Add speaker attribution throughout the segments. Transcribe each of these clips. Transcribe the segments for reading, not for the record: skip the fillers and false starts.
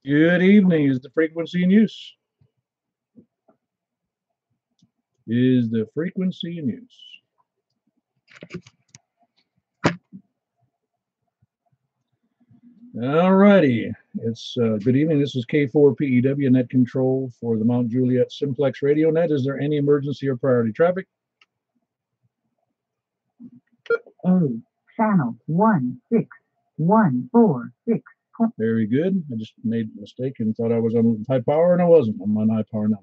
Speaker 1: Good evening. Is the frequency in use? Is the frequency in use? All righty. It's good evening. This is K4PEW net control for the Mount Juliet Simplex Radio Net. Is there any emergency or priority traffic?
Speaker 2: Channel 16146.
Speaker 1: Very good. I just made a mistake and thought I was on high power, and I wasn't. I'm on high power now.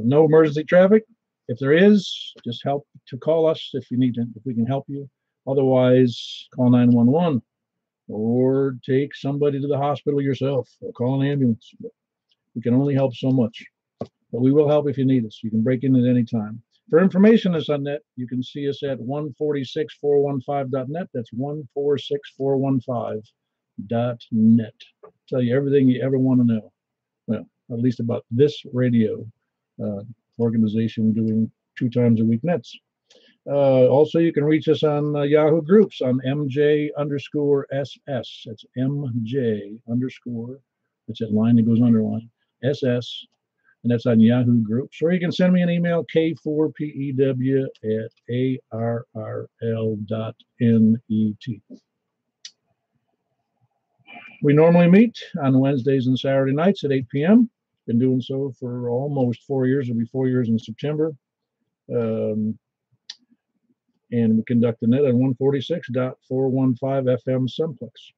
Speaker 1: No emergency traffic. If there is, just help to call us if you need to, if we can help you. Otherwise, call 911 or take somebody to the hospital yourself or call an ambulance. We can only help so much, but we will help if you need us. You can break in at any time. For information on net, you can see us at 146415.net. That's 146415.net. Tell you everything you ever want to know. Well, at least about this radio organization doing 2 times a week nets. Also, you can reach us on Yahoo groups on MJ_SS. That's MJ_, it's that line that goes underline, SS, and that's on Yahoo groups. Or you can send me an email, k4pew@arrl.net. We normally meet on Wednesdays and Saturday nights at 8 p.m. Been doing so for almost 4 years. It'll be 4 years in September. And we conduct the net on 146.415 FM Simplex.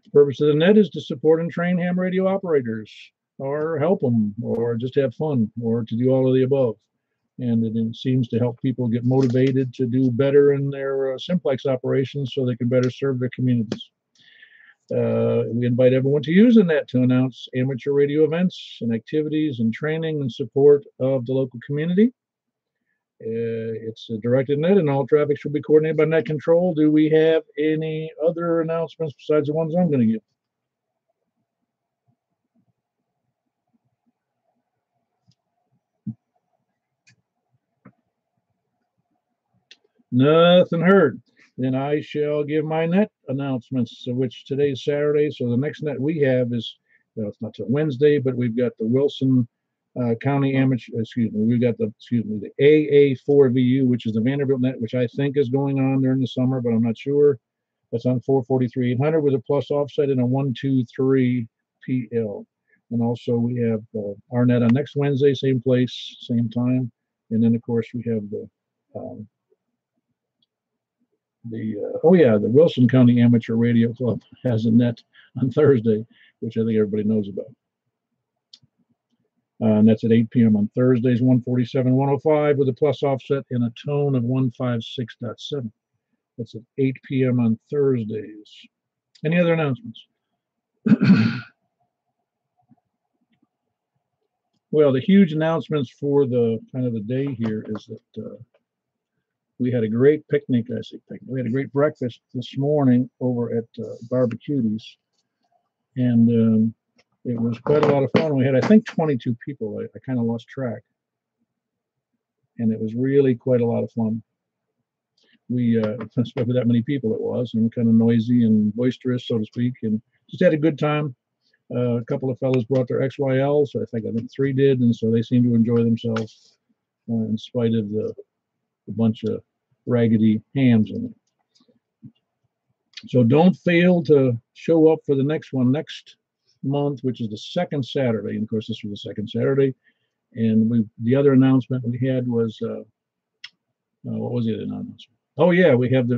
Speaker 1: The purpose of the net is to support and train ham radio operators, or help them, or just have fun, or to do all of the above. And it seems to help people get motivated to do better in their simplex operations so they can better serve their communities. We invite everyone to use the net to announce amateur radio events and activities and training and support of the local community. It's a directed net, and all traffic should be coordinated by net control. Do we have any other announcements besides the ones I'm going to give? Nothing heard. Then I shall give my net announcements, which today's Saturday. So the next net we have is, well, it's not till Wednesday, but we've got the Wilson County Amateur, we've got the AA4VU, which is the Vanderbilt net, which I think is going on during the summer, but I'm not sure. That's on 443-800 with a plus offset and a 123 PL. And also we have our net on next Wednesday, same place, same time. And then of course we have the Wilson County Amateur Radio Club has a net on Thursday, which I think everybody knows about. And that's at 8 p.m. on Thursdays, 147-105 with a plus offset and a tone of 156.7. That's at 8 p.m. on Thursdays. Any other announcements? Well, the huge announcements for the kind of the day here is that we had a great picnic. I say picnic. We had a great breakfast this morning over at Barbecuties, and it was quite a lot of fun. We had, I think, 22 people. I kind of lost track, and it was really quite a lot of fun. We especially that many people it was, and kind of noisy and boisterous, so to speak, and just had a good time. A couple of fellows brought their XYLs. I think 3 did, and so they seemed to enjoy themselves in spite of the bunch of raggedy hams in it. So don't fail to show up for the next one next month, which is the second Saturday. And of course, this was the second Saturday. And the other announcement we had was what was the other announcement? Oh yeah, we have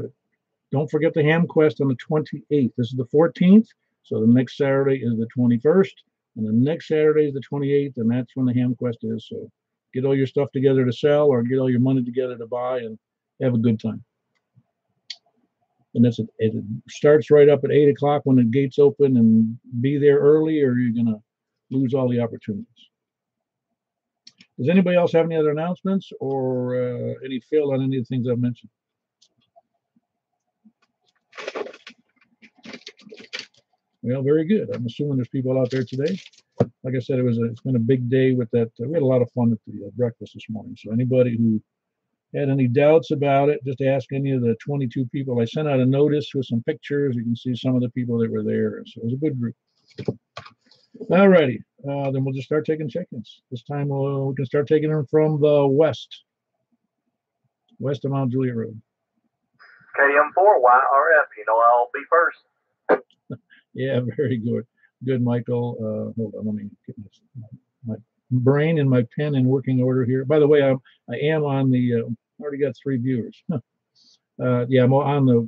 Speaker 1: don't forget the Ham Quest on the 28th. This is the 14th, so the next Saturday is the 21st, and the next Saturday is the 28th, and that's when the Ham Quest is. So get all your stuff together to sell, or get all your money together to buy, and have a good time. And it starts right up at 8 o'clock when the gates open, and be there early or you're going to lose all the opportunities. Does anybody else have any other announcements or any feel on any of the things I've mentioned? Well, very good. I'm assuming there's people out there today. Like I said, it's been a big day with that. We had a lot of fun at the breakfast this morning. So anybody who had any doubts about it, just ask any of the 22 people. I sent out a notice with some pictures. You can see some of the people that were there. So it was a good group. All righty. Then we'll just start taking check-ins. This time we can start taking them from the west of Mount Juliet Road.
Speaker 2: KM4YRF. You know I'll be first.
Speaker 1: Yeah, very good. Good, Michael. Hold on, let me get my brain and my pen in working order here. By the way, I am on the. I already got 3 viewers. Yeah, I'm on the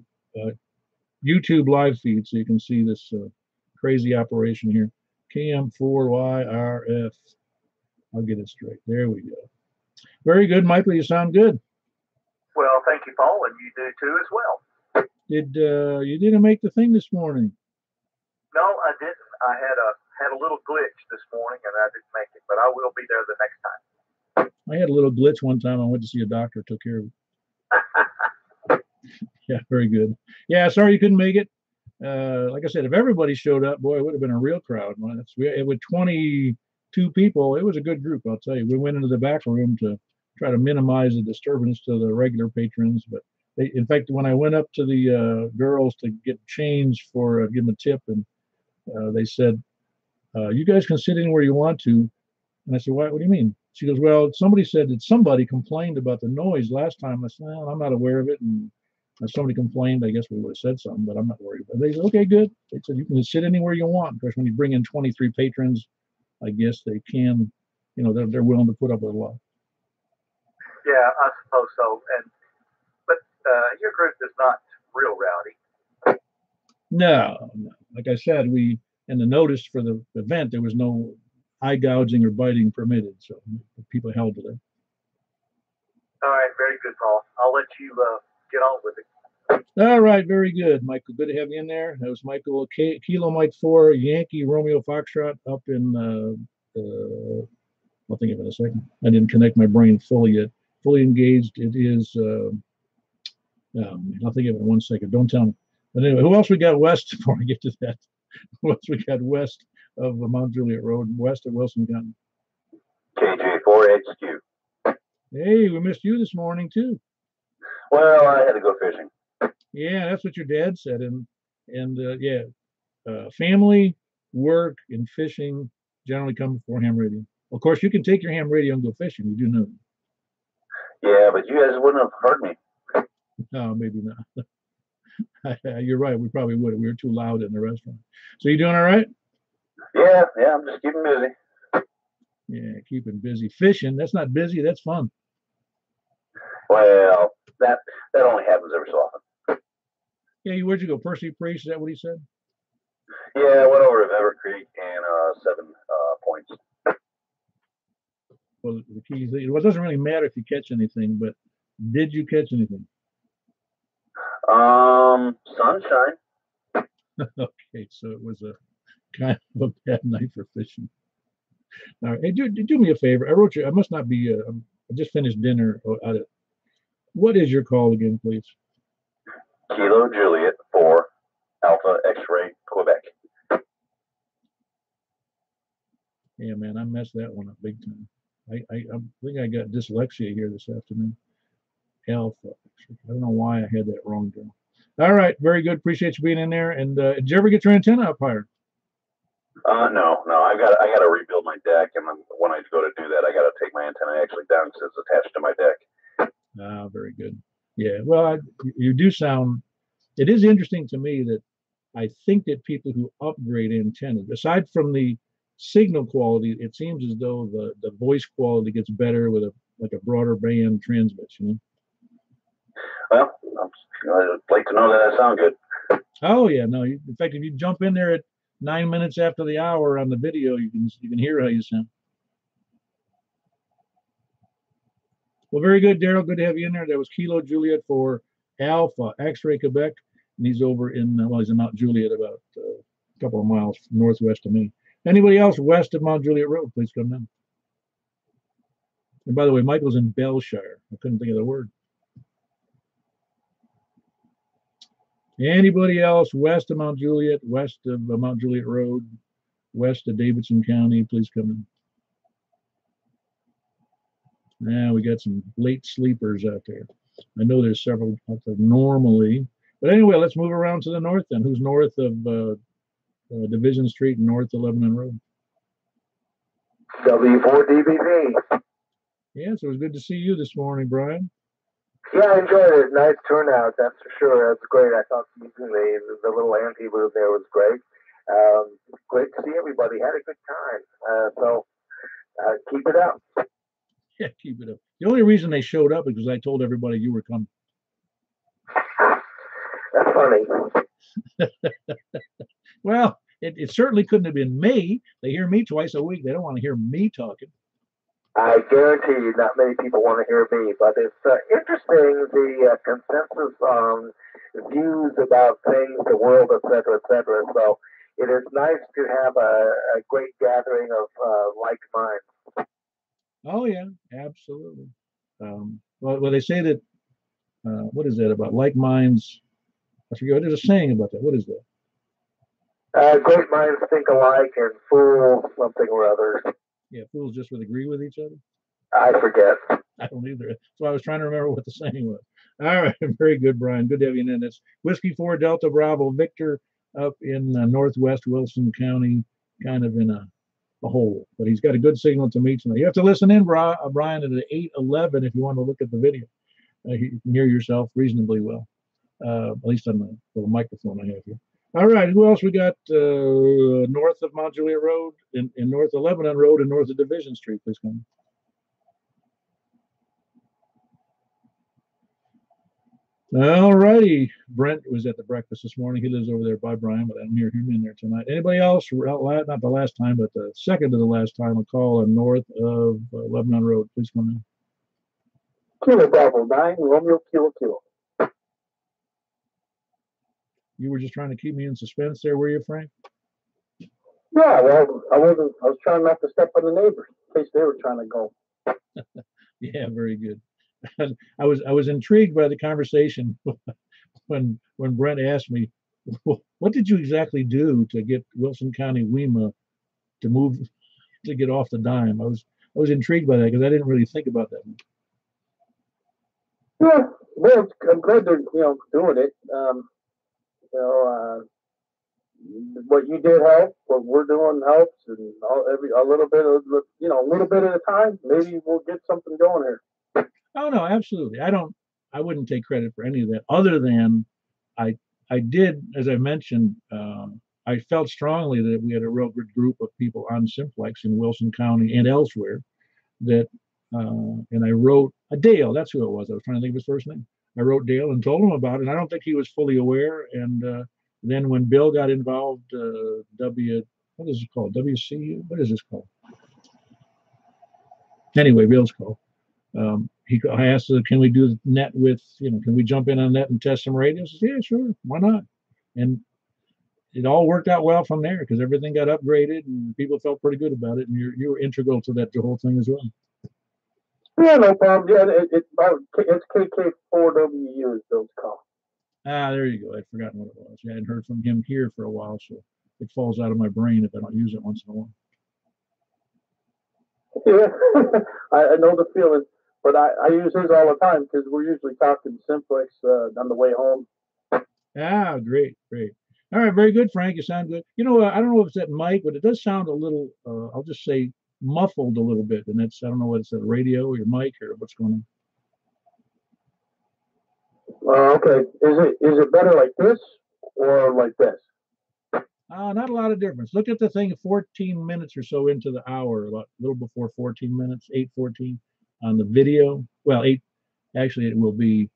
Speaker 1: YouTube live feed, so you can see this crazy operation here. KM4YRF. I'll get it straight. There we go. Very good, Michael. You sound good.
Speaker 2: Well, thank you, Paul, and you do too as well.
Speaker 1: You didn't make the thing this morning?
Speaker 2: No, I didn't. I had a little glitch this morning, and I didn't make it, but I will be there the next time.
Speaker 1: I had a little glitch one time. I went to see a doctor, took care of it. Yeah, very good. Yeah, sorry you couldn't make it. Like I said, if everybody showed up, boy, it would have been a real crowd. With 22 people, it was a good group, I'll tell you. We went into the back room to try to minimize the disturbance to the regular patrons. But in fact, when I went up to the girls to get change for give them a tip, and they said, you guys can sit anywhere you want to. And I said, what do you mean? She goes, well, somebody said that somebody complained about the noise last time. I said, well, I'm not aware of it. And if somebody complained, I guess we would have said something, but I'm not worried. But they said, okay, good. They said, you can sit anywhere you want. Of course, when you bring in 23 patrons, I guess they can, they're willing to put up with a lot.
Speaker 2: Yeah, I suppose so. But your group is not real rowdy.
Speaker 1: No. Like I said, in the notice for the event, there was no eye gouging or biting permitted, so people held to that.
Speaker 2: All right, very good, Paul. I'll let you get on with it.
Speaker 1: All right, very good, Michael. Good to have you in there. That was Michael, Kilo Mike 4, Yankee Romeo Foxtrot up in, I'll think of it in a second. I didn't connect my brain fully yet. Fully engaged. It is, I'll think of it in 1 second. Don't tell me. But anyway, who else we got west before I get to that? Who else we got west of Mount Juliet Road, west of Wilson County?
Speaker 3: KJ4HQ.
Speaker 1: Hey, we missed you this morning too.
Speaker 3: Well, I had to go fishing.
Speaker 1: Yeah, that's what your dad said, and family, work, and fishing generally come before ham radio. Of course, you can take your ham radio and go fishing. You do know.
Speaker 3: Yeah, but you guys wouldn't have heard me.
Speaker 1: No, maybe not. You're right. We probably would. We were too loud in the restaurant. So you doing all right?
Speaker 3: Yeah, I'm just keeping busy.
Speaker 1: Yeah, keeping busy. Fishing, that's not busy. That's fun.
Speaker 3: Well, that only happens every so often.
Speaker 1: Yeah, where'd you go? Percy Priest, is that what he said?
Speaker 3: Yeah, I went over to Ever Creek and 7 points.
Speaker 1: Well, the key is, it doesn't really matter if you catch anything, but did you catch anything?
Speaker 3: Sunshine.
Speaker 1: Okay, so it was a kind of a bad night for fishing. All right, hey, do me a favor. I wrote you. I must not be. I just finished dinner. What is your call again, please?
Speaker 3: Kilo Juliet 4 Alpha X-Ray Quebec.
Speaker 1: Yeah, man, I messed that one up big time. I think I got dyslexia here this afternoon. Alpha. I don't know why I had that wrong, Joe. All right, very good. Appreciate you being in there. And did you ever get your antenna up higher?
Speaker 3: No. I got to rebuild my deck, and when I go to do that, I got to take my antenna actually down because it's attached to my deck.
Speaker 1: Ah, very good. Yeah, well, you do sound. It is interesting to me that I think that people who upgrade antennas, aside from the signal quality, it seems as though the voice quality gets better with a broader band transmission.
Speaker 3: Well, I'd like to know that I sound good.
Speaker 1: Oh yeah, no. In fact, if you jump in there at 9 minutes after the hour on the video, you can hear how you sound. Well, very good, Daryl. Good to have you in there. That was Kilo Juliet for Alpha X-Ray Quebec, and he's over in he's in Mount Juliet, about a couple of miles northwest of me. Anybody else west of Mount Juliet Road, please come down. And by the way, Michael's in Belshire. I couldn't think of the word. Anybody else west of Mount Juliet, west of Mount Juliet Road, west of Davidson County, please come in. Now we got some late sleepers out there. I know there's several out there normally. But anyway, let's move around to the north then. Who's north of Division Street and north of Lebanon Road?
Speaker 2: W4DBV.
Speaker 1: Yes, it was good to see you this morning, Brian.
Speaker 2: Yeah, I enjoyed it. Nice turnout, that's for sure. That's great. I thought the little ante-room there was great. Great to see everybody. Had a good time. So keep it up.
Speaker 1: Yeah, keep it up. The only reason they showed up is because I told everybody you were coming.
Speaker 2: That's funny.
Speaker 1: Well, it certainly couldn't have been me. They hear me twice a week. They don't want to hear me talking.
Speaker 2: I guarantee you not many people want to hear me, but it's interesting, the consensus on views about things, the world, et cetera, et cetera. So it is nice to have a great gathering of like minds.
Speaker 1: Oh, yeah, absolutely. Well, they say that, what is that about? Like minds. I forget, there's a saying about that. What is that?
Speaker 2: Great minds think alike and fools something or other.
Speaker 1: Yeah, fools just would agree with each other.
Speaker 2: I forget.
Speaker 1: I don't either. So I was trying to remember what the saying was. All right, very good, Brian. Good to have you in. It's Whiskey 4 Delta Bravo Victor up in northwest Wilson County, kind of in a hole. But he's got a good signal to meet tonight. You have to listen in, Brian, at 8:11 if you want to look at the video. You can hear yourself reasonably well, at least on the little microphone I have here. All right, who else we got north of Mount Juliet Road, in north of Lebanon Road, and north of Division Street? Please come. All righty. Brent was at the breakfast this morning. He lives over there by Brian, but I didn't hear him in there tonight. Anybody else? Not the last time, but the second to the last time, a call on north of Lebanon Road. Please come in.
Speaker 2: Kilo Bravo 9, Romeo Kilo.
Speaker 1: You were just trying to keep me in suspense there, were you, Frank?
Speaker 2: Yeah, well, I was trying not to step on the neighbors in case they were trying to go.
Speaker 1: Yeah, very good. I was intrigued by the conversation when Brent asked me, what did you exactly do to get Wilson County WEMA to move to get off the dime? I was intrigued by that because I didn't really think about that.
Speaker 2: Yeah, well, I'm glad they're doing it. What you did helped. What we're doing helps, and a little bit at a time. Maybe we'll get something going here.
Speaker 1: Oh no, absolutely. I wouldn't take credit for any of that, other than I did, as I mentioned, I felt strongly that we had a real good group of people on Simplex in Wilson County and elsewhere. That and I wrote Dale. That's who it was. I was trying to think of his first name. I wrote Dale and told him about it. And I don't think he was fully aware. And then when Bill got involved, what is it called? WCU? What is this called? Anyway, Bill's call. I asked, can we do net with, can we jump in on net and test some radios? Said, yeah, sure. Why not? And it all worked out well from there because everything got upgraded and people felt pretty good about it. And you were integral to that whole thing as well.
Speaker 2: Yeah, no problem. Yeah, it's KK4WU is Bill's call.
Speaker 1: Ah, there you go. I'd forgotten what it was. Yeah, I hadn't heard from him here for a while, so it falls out of my brain if I don't use it once in a while.
Speaker 2: Yeah, I know the feeling, but I use his all the time because we're usually talking Simplex on the way home.
Speaker 1: Ah, great. All right, very good, Frank. You sound good. I don't know if it's that mic, but it does sound a little, I'll just say muffled a little bit. And I don't know whether it's a radio or your mic or what's going
Speaker 2: on. Okay. Is it better like this or like this?
Speaker 1: Not a lot of difference. Look at the thing 14 minutes or so into the hour, a little before 14 minutes, 8:14 on the video. Well, actually it will be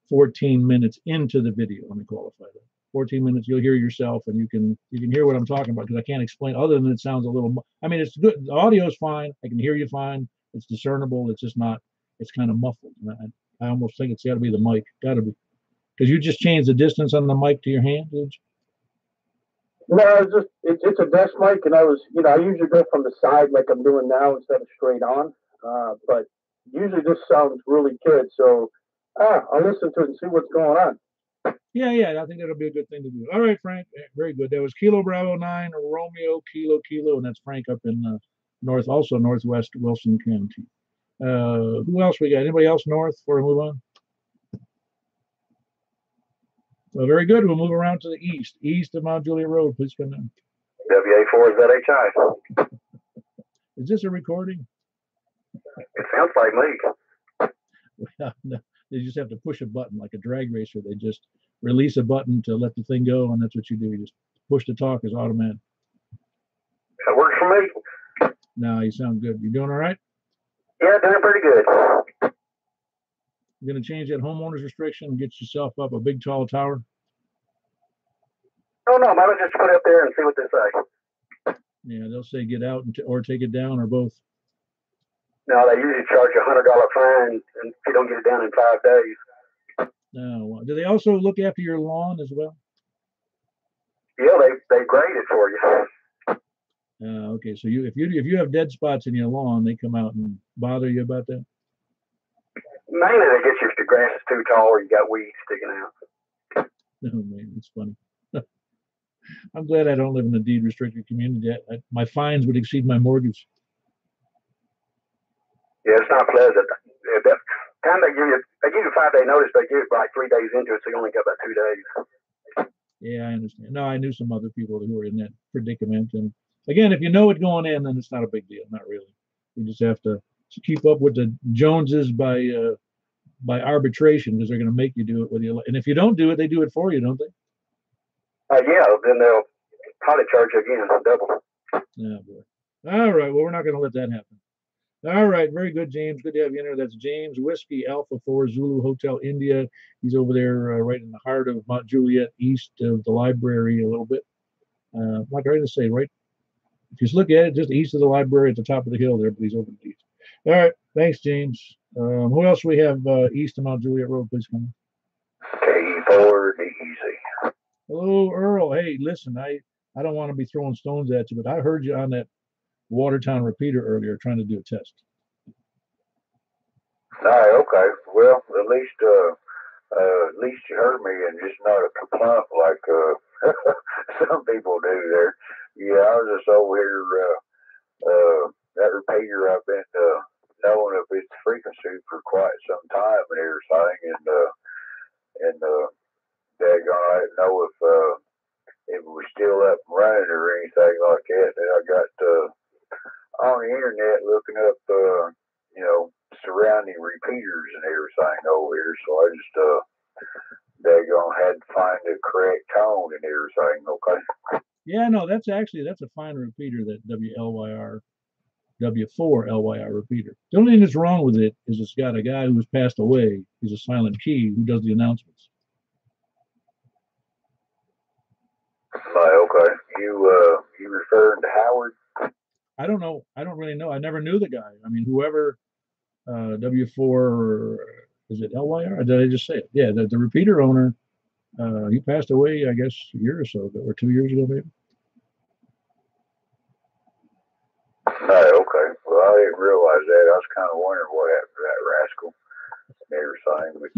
Speaker 1: 14 minutes into the video. Let me qualify that. 14 minutes, you'll hear yourself and you can hear what I'm talking about because I can't explain other than it sounds a little, it's good. The audio is fine. I can hear you fine. It's discernible. It's just not, it's kind of muffled. I almost think it's got to be the mic. Got to be. Because you just changed the distance on the mic to your hand, did you?
Speaker 2: No, it's a desk mic, and I usually go from the side like I'm doing now instead of straight on. But usually this sounds really good, so I'll listen to it and see what's going on.
Speaker 1: Yeah, I think that'll be a good thing to do. All right, Frank, very good. That was Kilo Bravo 9, Romeo Kilo, and that's Frank up in northwest Wilson County. Who else we got? Anybody else north before we move on? Well, very good. We'll move around to the east of Mount Juliet Road. Please come in.
Speaker 2: WA4ZHI.
Speaker 1: Is this a recording?
Speaker 2: It sounds like me.
Speaker 1: No, they just have to push a button like a drag racer. They just release a button to let the thing go, and that's what you do. You just push the talk is automatic.
Speaker 2: That works for me.
Speaker 1: No, you sound good. You doing all right?
Speaker 2: Yeah, doing pretty good.
Speaker 1: You're going to change that homeowners restriction and get yourself up a big tall tower?
Speaker 2: Oh, no, might just put it up there and see what they say.
Speaker 1: Yeah, they'll say get out or take it down or both.
Speaker 2: No, they usually charge a $100 fine if you don't get it down in 5 days.
Speaker 1: No, well, do they also look after your lawn as well?
Speaker 2: Yeah, they grade it for you.
Speaker 1: Okay, so if you have dead spots in your lawn, they come out and bother you about that?
Speaker 2: Mainly they get you if the grass is too tall or you got weeds sticking out.
Speaker 1: Oh man, it's funny. I'm glad I don't live in a deed restricted community. My fines would exceed my mortgage.
Speaker 2: Yeah, it's not pleasant. That time they give you 5 day notice, they give it like 3 days into it, so you only got about 2 days.
Speaker 1: Yeah, I understand. No, I knew some other people who were in that predicament. And again, if you know it going in, then it's not a big deal. Not really. You just have to keep up with the Joneses by arbitration, because they're going to make you do it with you. And if you don't do it, they do it for you, don't they?
Speaker 2: Yeah, then they'll probably charge you again, double.
Speaker 1: Oh, boy. All right. Well, we're not going to let that happen. All right. Very good, James. Good to have you in there. That's James Whiskey Alpha 4 Zulu Hotel India. He's over there right in the heart of Mount Juliet, east of the library a little bit. Like I already say, right? If you just look at it, just east of the library at the top of the hill there, but he's over the east. All right. Thanks, James. Who else we have east of Mount Juliet Road? Please come in.
Speaker 2: K4DZ.
Speaker 1: Hello, Earl. Hey, listen, I don't want to be throwing stones at you, but I heard you on that Watertown repeater earlier trying to do a test.
Speaker 4: All right, okay. Well, at least you heard me and just not a complaint like some people do there. Yeah, I was just over here. That repeater, I've been knowing of its frequency for quite some time and everything, and daggone, I didn't know if it was still up and running or anything like that. And I got on the internet looking up, surrounding repeaters and everything over here. So I just daggone had to find the correct tone and everything. Okay.
Speaker 1: Yeah, no, that's a fine repeater, that WLYR W4 LYR repeater. The only thing that's wrong with it is it's got a guy who's passed away. He's a silent key who does the announcements.
Speaker 4: Okay. You referring to Howard?
Speaker 1: I don't know. I don't really know. I never knew the guy. I mean, whoever W4, is it LYR? Or did I just say it? Yeah, the repeater owner, he passed away, I guess, a year or so ago, or 2 years ago, maybe.
Speaker 4: Okay. Well, I didn't realize that. I was kind of wondering what happened to that rascal and everything. But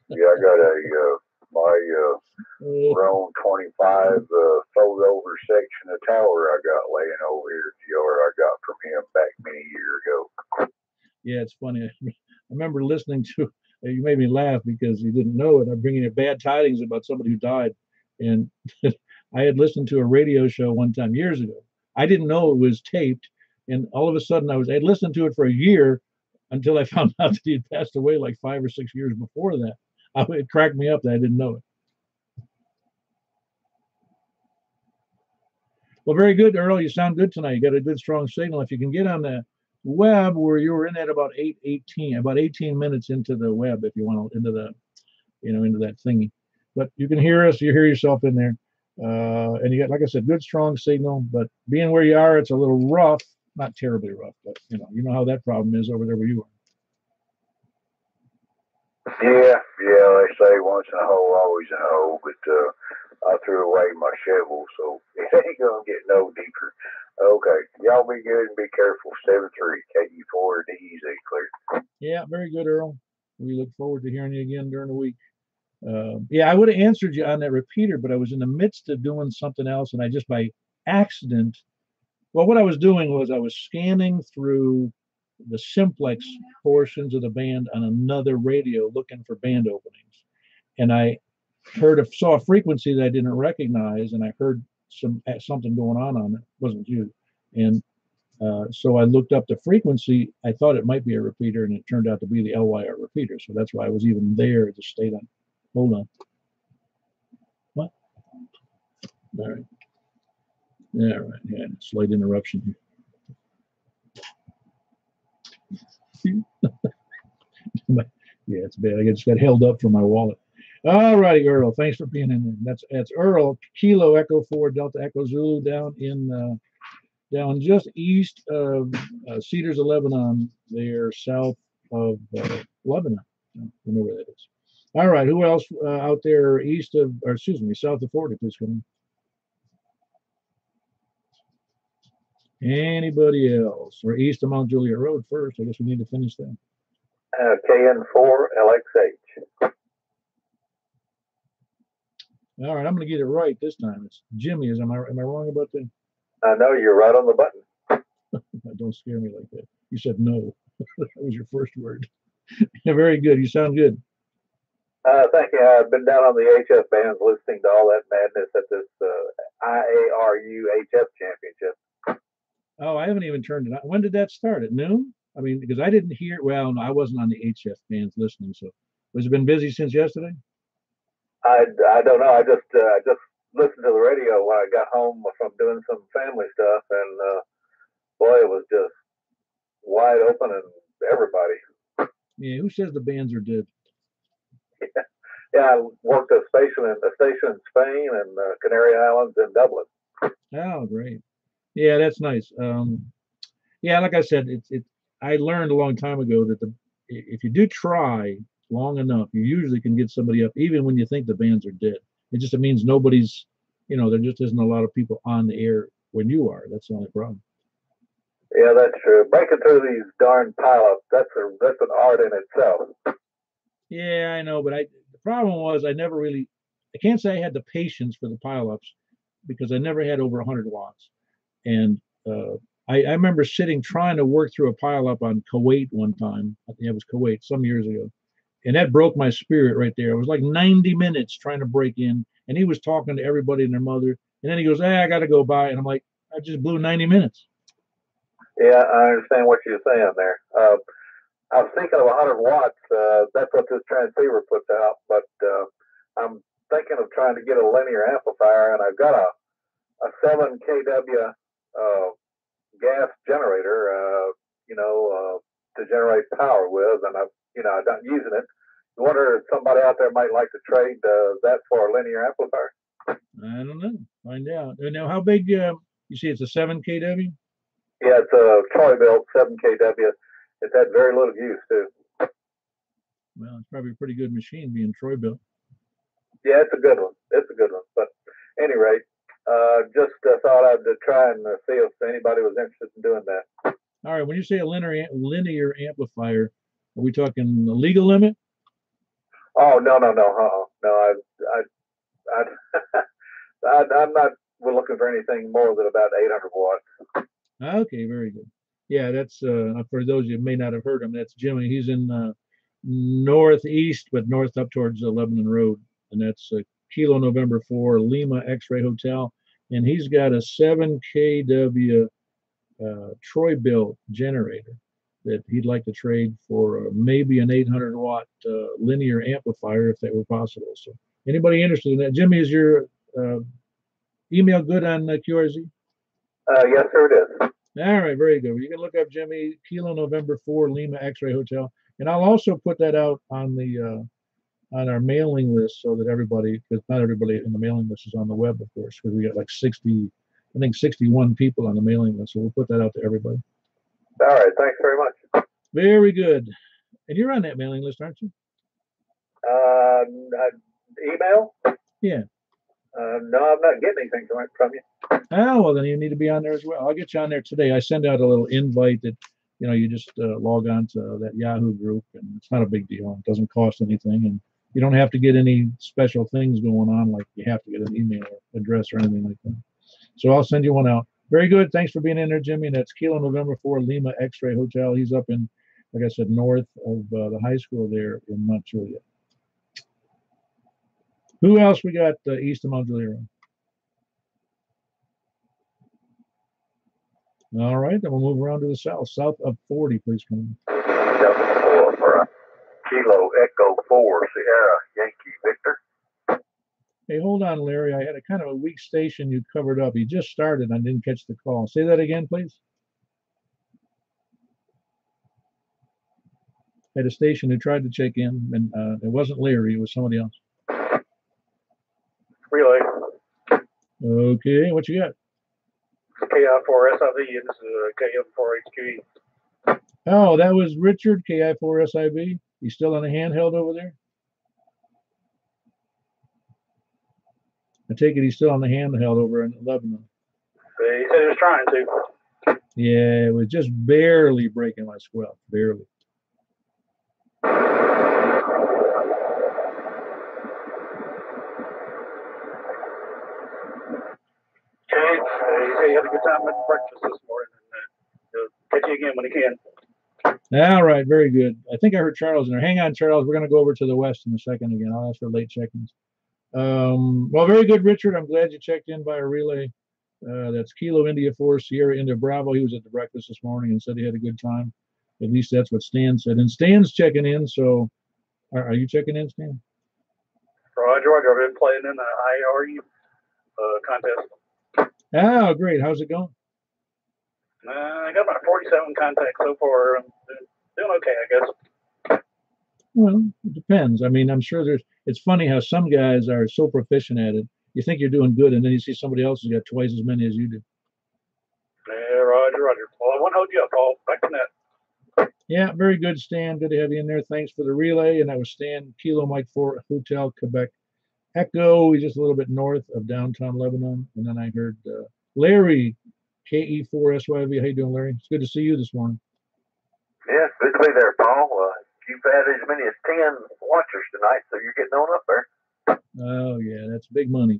Speaker 4: yeah, I got my Roan 25 fold over section of tower I got laying over here at the yard I got from him back many years ago.
Speaker 1: Yeah, it's funny. I remember listening to, you made me laugh because you didn't know it. I'm bringing you bad tidings about somebody who died. And I had listened to a radio show one time years ago. I didn't know it was taped. And all of a sudden I'd listened to it for a year until I found out that he had passed away like 5 or 6 years before that. It cracked me up that I didn't know it. Well, very good, Earl. You sound good tonight. You got a good, strong signal. If you can get on the web where you were in at about 18 minutes into the web, if you want to, into that thingy. But you can hear us. You hear yourself in there. And you got, like I said, good, strong signal. But being where you are, it's a little rough. Not terribly rough, but you know how that problem is over there where you
Speaker 4: are. Yeah, they say once in a hole, always in a hole. But I threw away my shovel, so it ain't gonna get no deeper. Okay, y'all be good and be careful. 7-3 KE4 DZ clear.
Speaker 1: Yeah, very good, Earl. We look forward to hearing you again during the week. Yeah, I would have answered you on that repeater, but I was in the midst of doing something else, and I just by accident. Well, what I was doing was I was scanning through the Simplex portions of the band on another radio looking for band openings. And I saw a frequency that I didn't recognize, and I heard something going on it. It wasn't you. And So I looked up the frequency. I thought it might be a repeater, and it turned out to be the LYR repeater. So that's why I was even there to stay on. Hold on. What? All right. All right. Yeah, slight interruption here. Yeah, it's bad. I just got held up for my wallet. All righty, Earl. Thanks for being in there. That's Earl, Kilo Echo 4 Delta Echo Zulu down just east of Cedars of Lebanon, there south of Lebanon. I don't know where that is. All right, who else out there south of 40, please come in. Anybody else? Or east of Mount Juliet Road first. I guess we need to finish that.
Speaker 2: KN4LXH.
Speaker 1: All right, I'm going to get it right this time. It's Jimmy. Am I wrong about that?
Speaker 2: I know you're right on the button.
Speaker 1: Don't scare me like that. You said no. That was your first word. Yeah, very good. You sound good.
Speaker 2: Thank you. I've been down on the HF bands listening to all that madness at this IARU HF championship.
Speaker 1: Oh, I haven't even turned it on. When did that start? At noon? I mean, because I didn't hear. Well, no, I wasn't on the HF bands listening. So, has it been busy since yesterday?
Speaker 2: I don't know. I just listened to the radio when I got home from doing some family stuff, and boy, it was just wide open and everybody.
Speaker 1: Yeah, who says the bands are dead?
Speaker 2: Yeah, I worked a station in Spain and Canary Islands and Dublin.
Speaker 1: Oh, great. Yeah, that's nice. Yeah, like I said, I learned a long time ago that if you do try long enough, you usually can get somebody up, even when you think the bands are dead. It means nobody's, there just isn't a lot of people on the air when you are. That's the only problem.
Speaker 2: Yeah, that's true. Breaking through these darn pileups, that's an art in itself.
Speaker 1: Yeah, I know, but the problem was I can't say I had the patience for the pileups because I never had over 100 watts. And I remember trying to work through a pileup on Kuwait one time. I think it was Kuwait some years ago. And that broke my spirit right there. It was like 90 minutes trying to break in. And he was talking to everybody and their mother. And then he goes, I got to go by. And I'm like, I just blew 90 minutes.
Speaker 2: Yeah, I understand what you're saying there. I was thinking of 100 watts. That's what this transceiver puts out. But I'm thinking of trying to get a linear amplifier. And I've got a 7 kW gas generator, to generate power with. And I'm not using it. I wonder if somebody out there might like to trade that for a linear amplifier.
Speaker 1: I don't know. Find out. Now, how big? You see, it's a 7 kW.
Speaker 2: Yeah, it's a Troy built 7 kW. It's had very little use too.
Speaker 1: Well, it's probably a pretty good machine being Troy built.
Speaker 2: Yeah, it's a good one. But at any rate, just thought I'd try and see if anybody was interested in doing that.
Speaker 1: All right. When you say a linear amplifier, are we talking the legal limit?
Speaker 2: Oh no. I'm not. We're looking for anything more than about 800 watts.
Speaker 1: Okay, very good. Yeah, that's for those you may not have heard him. That's Jimmy. He's in northeast, but north up towards Lebanon Road, and that's Kilo November 4 Lima X-Ray Hotel, and he's got a 7 kW Troy built generator that he'd like to trade for maybe an 800 watt linear amplifier if that were possible. So, anybody interested in that? Jimmy, is your email good on QRZ?
Speaker 2: Yes, sir, it is.
Speaker 1: All right, very good. You can look up Jimmy, Kilo November 4 Lima X-Ray Hotel, and I'll also put that out on the on our mailing list so that everybody, because not everybody in the mailing list is on the web, of course, because we got like 61 people on the mailing list, so we'll put that out to everybody.
Speaker 2: All right, thanks very much.
Speaker 1: Very good. And you're on that mailing list, aren't you?
Speaker 2: Email?
Speaker 1: Yeah.
Speaker 2: No, I'm not getting anything from you.
Speaker 1: Oh, well, then you need to be on there as well. I'll get you on there today. I send out a little invite that, you just log on to that Yahoo group, and it's not a big deal. It doesn't cost anything, and you don't have to get any special things going on, like you have to get an email address or anything like that. So I'll send you one out. Very good. Thanks for being in there, Jimmy. That's Kilo November 4 Lima X-Ray Hotel. He's up in, like I said, north of the high school there in Mount Juliet. Who else we got east of Mount Juliet? All right, then we'll move around to the south. South of 40, please come in.
Speaker 4: Delta 4 for Kilo Echo 4 Sierra Yankee Victor.
Speaker 1: Hey, hold on, Larry. I had a kind of a weak station you covered up. You just started. I didn't catch the call. Say that again, please. I had a station who tried to check in, and it wasn't Larry. It was somebody else.
Speaker 5: Relay.
Speaker 1: Okay, what you got?
Speaker 5: KI4SIV, and this is KM4HQE.
Speaker 1: Oh, that was Richard, KI4SIB. He's still on the handheld over there? I take it he's still on the handheld over in Lebanon.
Speaker 5: He said he was trying to.
Speaker 1: Yeah, it was just barely breaking my squelch, barely.
Speaker 5: Okay, he said he had a good time at breakfast this morning, and he'll catch you again when he can.
Speaker 1: All right, very good. I think I heard Charles in there. Hang on, Charles. We're going to go over to the west in a second again. I'll ask for late check-ins. Well, very good, Richard. I'm glad you checked in by a relay. That's Kilo India 4 Sierra India Bravo. He was at the breakfast this morning and said he had a good time. At least that's what Stan said. And Stan's checking in, so are you checking in, Stan?
Speaker 5: Roger, I've been playing in the IRE contest.
Speaker 1: Oh, great. How's it going?
Speaker 5: I got about 47 contacts so far. I'm doing okay, I guess.
Speaker 1: Well, it depends. I mean, I'm sure it's funny how some guys are so proficient at it. You think you're doing good, and then you see somebody else who's got twice as many as you do.
Speaker 5: Yeah, Roger. Well, I want to hold you up, Paul. Back to net.
Speaker 1: Yeah, very good, Stan. Good to have you in there. Thanks for the relay. And that was Stan, Kilo Mike 4, Hotel, Quebec. Echo, he's just a little bit north of downtown Lebanon. And then I heard Larry, KE4SYV. How you doing, Larry? It's good to see you this morning.
Speaker 4: Yeah, good to be there, Paul. You've had as many as 10 watchers tonight, so you're getting on up there.
Speaker 1: Oh, yeah, that's big money.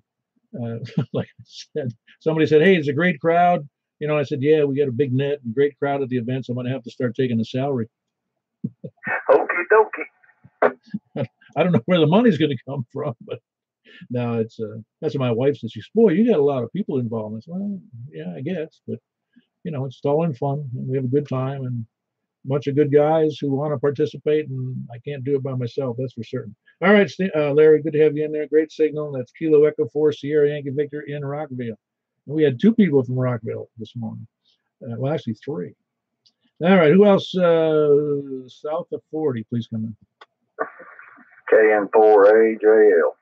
Speaker 1: Like I said, somebody said, hey, it's a great crowd. You know, I said, yeah, we got a big net and great crowd at the event, so I'm going to have to start taking a salary.
Speaker 4: Okie dokie.
Speaker 1: I don't know where the money's going to come from, but no, it's that's what my wife says. She's, boy, you got a lot of people involved. I said, well, yeah, I guess, but you know, it's all in fun, and we have a good time, and a bunch of good guys who want to participate, and I can't do it by myself, that's for certain. All right, Larry, good to have you in there. Great signal. That's Kilo Echo 4 Sierra Yankee Victor in Rockville. And we had 2 people from Rockville this morning. Well, actually 3. All right, who else? South of 40, please come in.
Speaker 4: KN4AJL.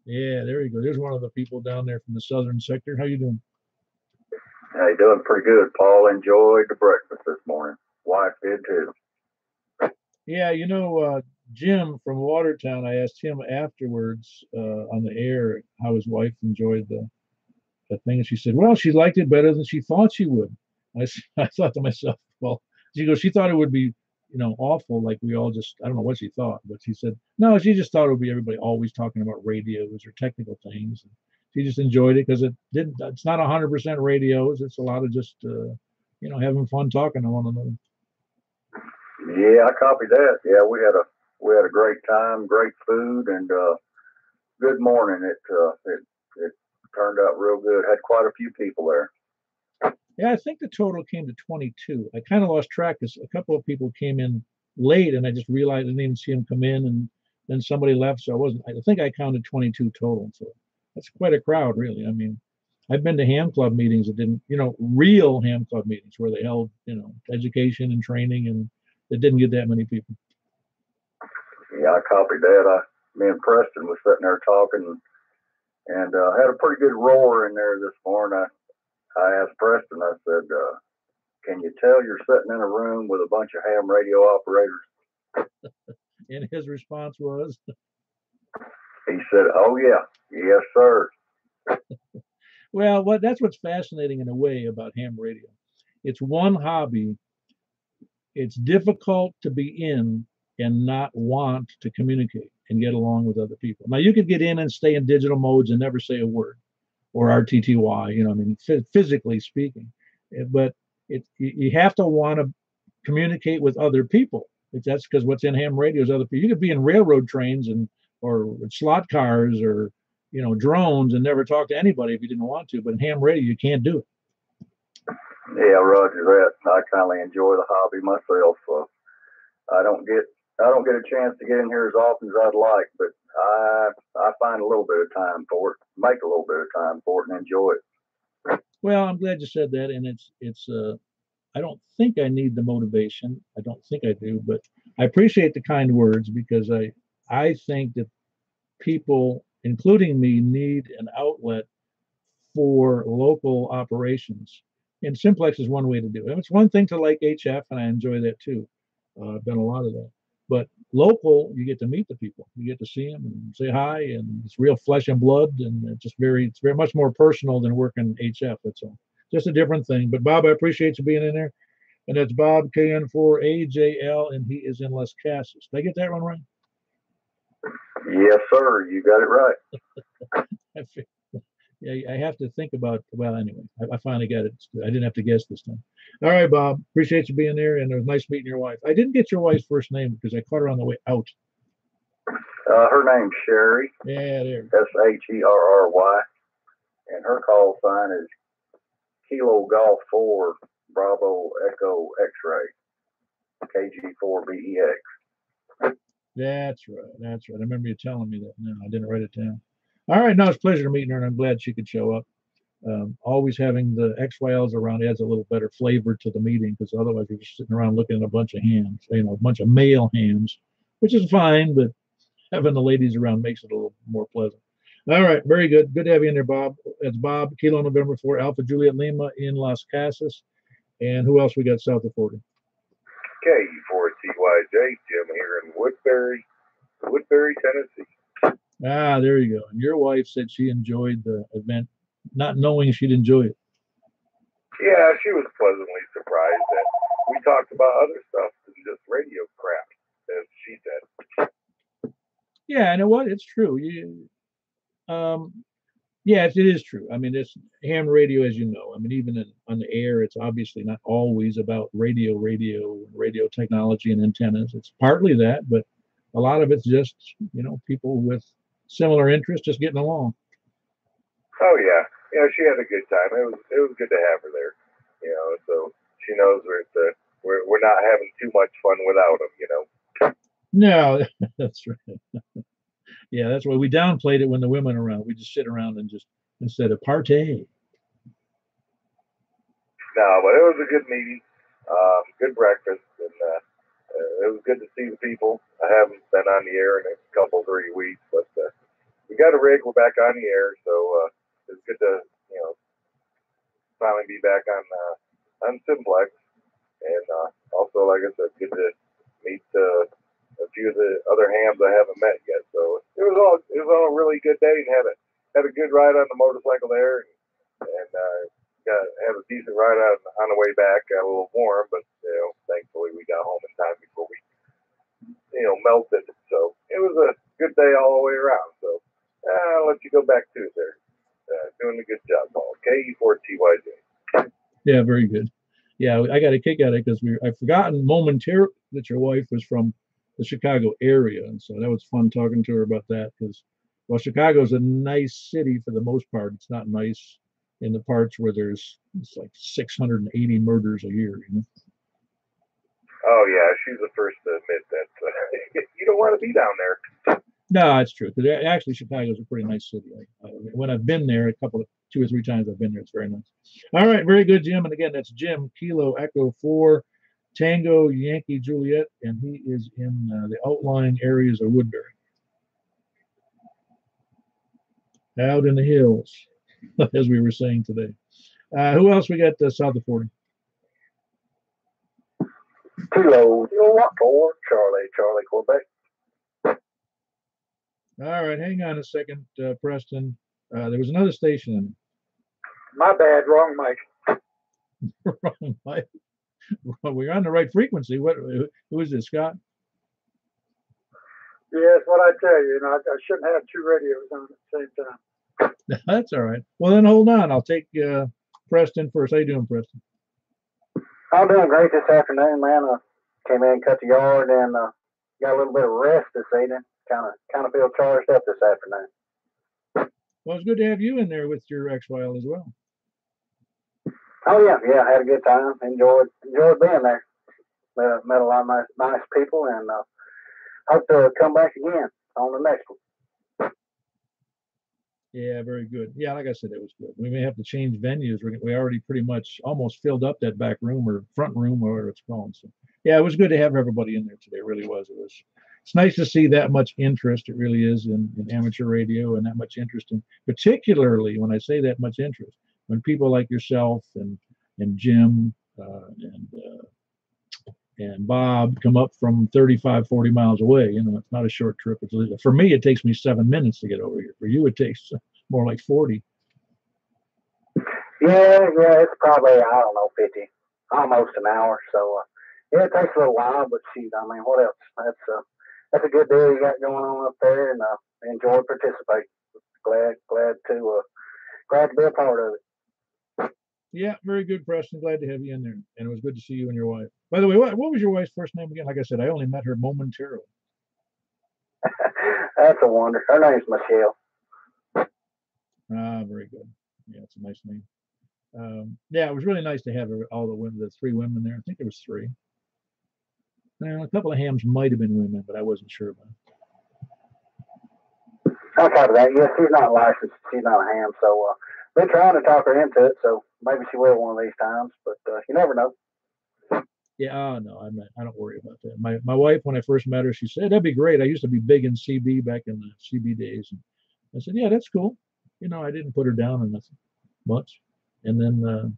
Speaker 1: Yeah, there you go. There's one of the people down there from the southern sector. How you doing?
Speaker 4: Hey, doing pretty good, Paul. Enjoyed the breakfast this morning. Wife did too.
Speaker 1: Yeah, you know, Jim from Watertown, I asked him afterwards on the air how his wife enjoyed the thing. And she said, well, she liked it better than she thought she would. I thought to myself, well, she goes, she thought it would be, you know, awful. Like we all just, I don't know what she thought, but she said, no, she just thought it would be everybody always talking about radios or technical things. And she just enjoyed it because it's not 100% radios. It's a lot of just, you know, having fun talking to one another.
Speaker 4: Yeah, I copied that. Yeah, we had a great time, great food, and good morning. It turned out real good. Had quite a few people there.
Speaker 1: Yeah, I think the total came to 22. I kind of lost track because a couple of people came in late, and I just realized I didn't even see them come in, and then somebody left, so I think I counted 22 total. So that's quite a crowd, really. I mean, I've been to ham club meetings that didn't, you know, real ham club meetings where they held, you know, education and training, and it didn't get that many people.
Speaker 4: Yeah, I copied that. Me and Preston was sitting there talking, and had a pretty good roar in there this morning. I asked Preston, I said, can you tell you're sitting in a room with a bunch of ham radio operators?
Speaker 1: And his response was?
Speaker 4: He said, oh, yeah. Yes, sir.
Speaker 1: Well, that's what's fascinating in a way about ham radio. It's one hobby. It's difficult to be in and not want to communicate and get along with other people. Now, you could get in and stay in digital modes and never say a word, or RTTY, you know, I mean, physically speaking. But you have to want to communicate with other people. That's because what's in ham radio is other people. You could be in railroad trains or slot cars or, you know, drones and never talk to anybody if you didn't want to. But in ham radio, you can't do it.
Speaker 4: Yeah, Roger that. I kindly enjoy the hobby myself. I don't get a chance to get in here as often as I'd like, but I find a little bit of time for it, make a little bit of time for it, and enjoy it.
Speaker 1: Well, I'm glad you said that, and it's I don't think I need the motivation. I don't think I do, but I appreciate the kind words because I think that people, including me, need an outlet for local operations. And Simplex is one way to do it. It's one thing to like HF, and I enjoy that too. I've done a lot of that. But local, you get to meet the people. You get to see them and say hi, and it's real flesh and blood, and it's very much more personal than working HF. That's all. Just a different thing. But Bob, I appreciate you being in there. And that's Bob KN4AJL, and he is in Las Casas. Did I get that one right?
Speaker 4: Yes, sir. You got it right.
Speaker 1: Yeah, I have to think about. Well, anyway, I finally got it. I didn't have to guess this time. All right, Bob. Appreciate you being there, and it was nice meeting your wife. I didn't get your wife's first name because I caught her on the way out.
Speaker 4: Her name's Sherry.
Speaker 1: Yeah, there.
Speaker 4: SHERRY, and her call sign is Kilo Golf 4 Bravo Echo X-Ray KG4BEX.
Speaker 1: That's right. That's right. I remember you telling me that. No, I didn't write it down. All right. No, it's a pleasure meeting her, and I'm glad she could show up. Always having the XYLs around adds a little better flavor to the meeting because otherwise we're just sitting around looking at a bunch of hams, a bunch of male hams, which is fine, but having the ladies around makes it a little more pleasant. All right. Very good. Good to have you in there, Bob. That's Bob, Kilo November 4, Alpha Juliet Lima in Las Casas. And who else we got south of 40?
Speaker 4: KE4TYJ, Jim here in Woodbury, Tennessee.
Speaker 1: Ah, there you go. And your wife said she enjoyed the event, not knowing she'd enjoy it.
Speaker 4: Yeah, she was pleasantly surprised that we talked about other stuff than just radio crap, as she said.
Speaker 1: Yeah, and it's true. Yeah, it is true. I mean, it's ham radio, as you know. I mean, even on the air, it's obviously not always about radio technology and antennas. It's partly that, but a lot of it's just, people with similar interests just getting along.
Speaker 4: Oh yeah, she had a good time. It was good to have her there. So she knows we're not having too much fun without them.
Speaker 1: No, that's right. Yeah, that's why we downplayed it when the women are around. We just sit around and just instead of partay.
Speaker 4: No, but it was a good meeting, good breakfast, and it was good to see the people. I haven't been on the air in a couple, 3 weeks, but we got a rig. We're back on the air, so it's good to finally be back on Simplex, and also, like I said, good to meet a few of the other hams I haven't met yet. So it was all a really good day, and had a good ride on the motorcycle there, and had a decent ride on the way back. Got a little warm, but thankfully we got home in time before we melted. So it was a good day all the way around. So I'll let you go back to it there. Doing a good job, Paul. KE4TYJ.
Speaker 1: Yeah, very good. Yeah, I got a kick out of it because I've forgotten momentarily that your wife was from the Chicago area, and so that was fun talking to her about that because, well, Chicago's a nice city for the most part. It's not nice in the parts where it's like 680 murders a year.
Speaker 4: Oh yeah, she's the first to admit that you don't want to be down there.
Speaker 1: No, it's true. Because actually, Chicago's a pretty nice city. When I've been there, 2 or 3 times I've been there. It's very nice. All right, very good, Jim. And again, that's Jim, Kilo Echo 4, Tango Yankee Juliet, and he is in the outlying areas of Woodbury, out in the hills, as we were saying today. Who else we got south of 40?
Speaker 4: Kilo 4, Charlie Quebec.
Speaker 1: All right, hang on a second, Preston. There was another station in it.
Speaker 5: My bad, wrong mic.
Speaker 1: Wrong mic. Well, we're on the right frequency. Who is this, Scott?
Speaker 5: Yes, what I tell you, I shouldn't have 2 radios on at the same time.
Speaker 1: That's all right. Well, then hold on. I'll take Preston first. How you doing, Preston?
Speaker 2: I'm doing great this afternoon, man. Came in, cut the yard, and got a little bit of rest this evening. Kind of feel charged up this afternoon.
Speaker 1: Well, it's good to have you in there with your XYL as well.
Speaker 6: Oh yeah, yeah. I had a good time. Enjoyed being there. Met a lot of nice people, and hope to come back again on the next one.
Speaker 1: Yeah, very good. Yeah, like I said, it was good. We may have to change venues. We already pretty much almost filled up that back room or front room or whatever it's called. So yeah, it was good to have everybody in there today. It really was. It's nice to see that much interest. It really is in amateur radio, and that much interest in, particularly when I say that much interest, when people like yourself and Jim and Bob come up from 35, 40 miles away. You know, it's not a short trip. For me, it takes me 7 minutes to get over here. For you, it takes more like 40.
Speaker 6: Yeah, it's probably, I don't know, 50, almost an hour. So, yeah, it takes a little while, but shoot, I mean, what else? That's a good deal you got going on up there, and enjoy participating. Glad to be a part of it.
Speaker 1: Yeah, very good, Preston. Glad to have you in there. And it was good to see you and your wife. By the way, what was your wife's first name again? Like I said, I only met her momentarily.
Speaker 6: That's a wonder. Her name's Michelle.
Speaker 1: Ah, very good. Yeah, it's a nice name. Yeah, it was really nice to have all the women, the 3 women there. I think there was 3. A couple of hams might have been women, but I wasn't sure about it.
Speaker 6: On top of that, yeah, she's not licensed. She's not a ham, so been trying to talk her into it, so maybe she will one of these times, but you never know.
Speaker 1: Yeah, no, I don't worry about that. My wife, when I first met her, she said, that'd be great. I used to be big in CB back in the CB days. And I said, yeah, that's cool. You know, I didn't put her down on nothing much. And then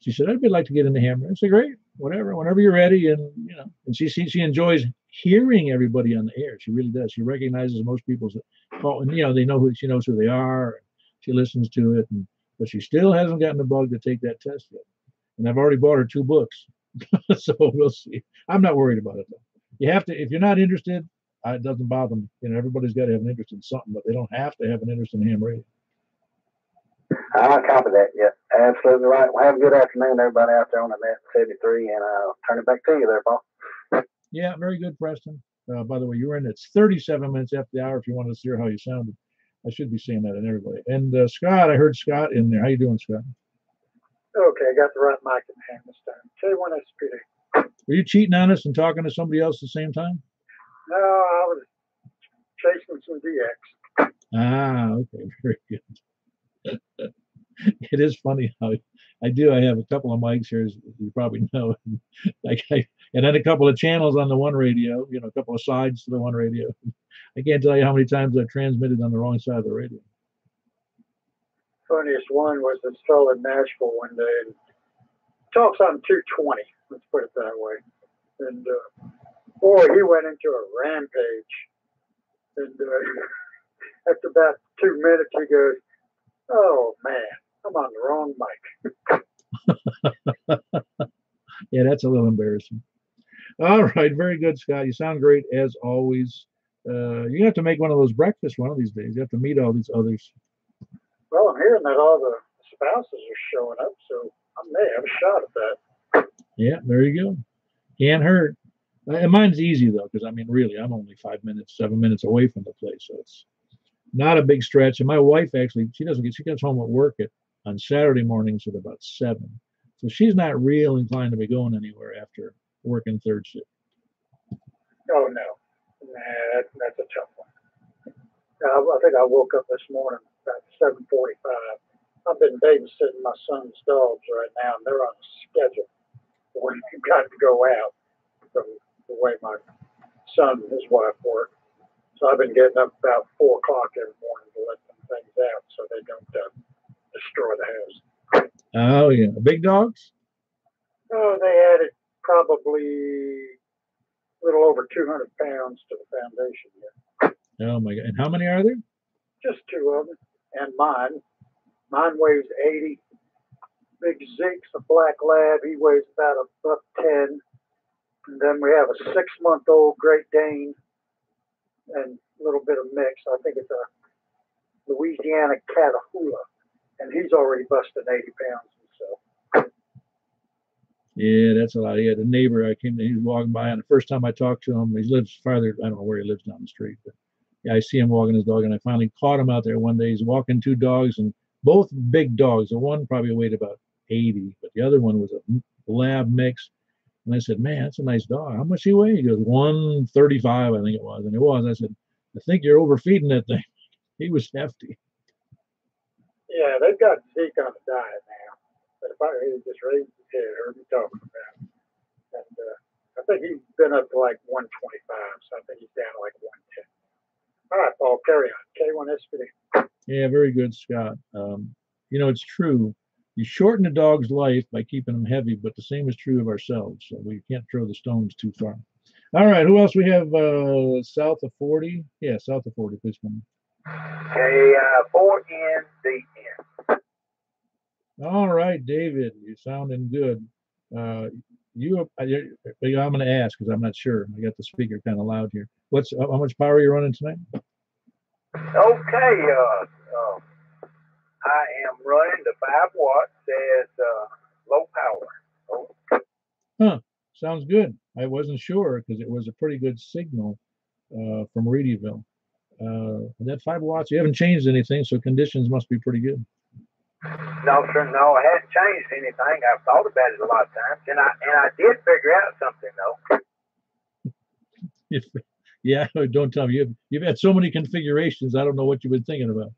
Speaker 1: she said, I'd like to get into hammer. I said, great, whatever, whenever you're ready. And, you know, and she enjoys hearing everybody on the air. She really does. She recognizes most people's call, and, you know, she knows who they are. She listens to it. But she still hasn't gotten the bug to take that test yet. And I've already bought her 2 books. So we'll see. I'm not worried about it though. You have to, if you're not interested, it doesn't bother me. You know, everybody's got to have an interest in something, but they don't have to have an interest in ham radio.
Speaker 6: I copy that. Yeah, absolutely right. Well, have a good afternoon, everybody out there on the net 73, and I'll turn it back to you there, Paul.
Speaker 1: Yeah, very good, Preston. By the way, you were in. It's 37 minutes after the hour. If you want to hear how you sounded, I should be saying that in everybody. And Scott, I heard Scott in there. How you doing, Scott?
Speaker 7: Okay, I got the right mic in hand this time. Tell you when that's pretty.
Speaker 1: Were you cheating on us and talking to somebody else at the same time?
Speaker 7: No, I was chasing some DX.
Speaker 1: Ah, okay, very good. It is funny how I have a couple of mics here, as you probably know, and then a couple of channels on the one radio, you know, a couple of sides to the one radio. I can't tell you how many times I've transmitted on the wrong side of the radio.
Speaker 7: Funniest one was this fellow in Nashville one day, and talks on 220, let's put it that way. And boy, he went into a rampage. And after about 2 minutes, he goes, "Oh man, I'm on the wrong mic."
Speaker 1: Yeah, that's a little embarrassing. All right, very good, Scott. You sound great as always. You have to make one of those breakfasts one of these days. You have to meet all these others.
Speaker 7: Well, I'm hearing that all the spouses are showing up, so I may have a shot at that.
Speaker 1: Yeah, there you go. Can't hurt. And mine's easy though, because I mean, really, I'm only 7 minutes away from the place, so it's not a big stretch. And my wife actually, she gets home at work on Saturday mornings at about 7, so she's not real inclined to be going anywhere after working third shift.
Speaker 7: Oh no, nah, that's a tough one. I think I woke up this morning about 7:45. I've been babysitting my son's dogs right now, and they're on a schedule where you've got to go out from the way my son and his wife work. So I've been getting up about 4 o'clock every morning to let them things out so they don't destroy the house.
Speaker 1: Oh yeah, big dogs.
Speaker 7: Oh, they added probably a little over 200 pounds to the foundation here.
Speaker 1: Oh my God! And how many are there?
Speaker 7: Just 2 of them, and mine. Mine weighs 80. Big Zeke's a black lab. He weighs about $110. And then we have a 6-month-old Great Dane and a little bit of mix. I think it's a Louisiana Catahoula, and he's already busted 80 pounds himself.
Speaker 1: Yeah, that's a lot. He had a neighbor. He was walking by, and the first time I talked to him, he lives farther. I don't know where he lives down the street, but yeah, I see him walking his dog, and I finally caught him out there one day. He's walking 2 dogs, and both big dogs. The one probably weighed about 80, but The other one was a lab mix. And I said, man, that's a nice dog. How much he weigh? He goes, 135, I think it was. And it was. I said, I think you're overfeeding that thing. He was hefty.
Speaker 7: Yeah, they've got Zeke on the diet now. But if I just raised his head, heard me talking about him. And I think he's been up to like 125, so I think he's down to like 110. All right, Paul, carry on. K1SPD.
Speaker 1: Yeah, very good, Scott. You know, it's true. You shorten a dog's life by keeping them heavy, but the same is true of ourselves. So we can't throw the stones too far. All right, who else we have south of 40? Yeah, south of 40, please come.
Speaker 4: K4NDN.
Speaker 1: All right, David, you're sounding good. I'm going to ask because I'm not sure. I got the speaker kind of loud here. How much power are you running tonight?
Speaker 4: Okay, I am running the 5 watts as low power.
Speaker 1: Huh, sounds good. I wasn't sure because it was a pretty good signal from Reedyville. And that 5 watts, you haven't changed anything, so conditions must be pretty good.
Speaker 4: No, sir, no, I hadn't changed anything. I've thought about it a lot of times, and I did figure out something though.
Speaker 1: Yeah, don't tell me. You've had so many configurations. I don't know what you've been thinking about.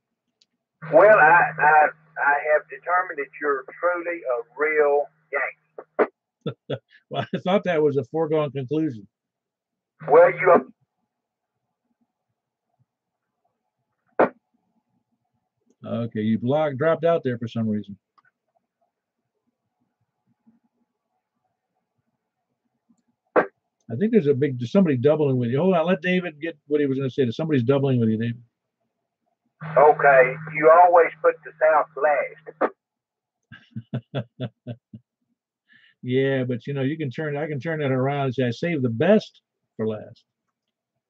Speaker 4: Well, I have determined that you're truly a real Yankee.
Speaker 1: Well, I thought that was a foregone conclusion.
Speaker 4: Well, you.
Speaker 1: Okay, you dropped out there for some reason. I think there's somebody doubling with you. Hold on, let David get what he was going to say. Somebody's doubling with you, David.
Speaker 4: Okay, you always put the South last.
Speaker 1: Yeah, but you know, I can turn that around and say I saved the best for last.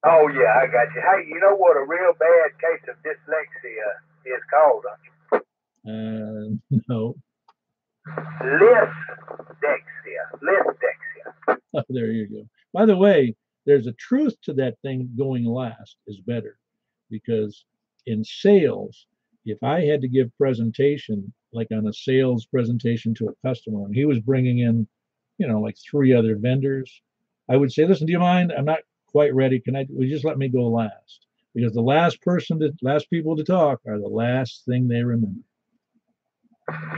Speaker 4: Oh yeah, I got you. Hey, you know what a real bad case of dyslexia is called, don't
Speaker 1: you? No.
Speaker 4: Lisdexia.
Speaker 1: Oh, there you go. By the way, there's a truth to that thing. Going last is better, because in sales, if I had to give presentation, like on a sales presentation to a customer, and he was bringing in, you know, like 3 other vendors, I would say, listen, do you mind? I'm not quite ready. Will you just let me go last? Because the last people to talk are the last thing they remember.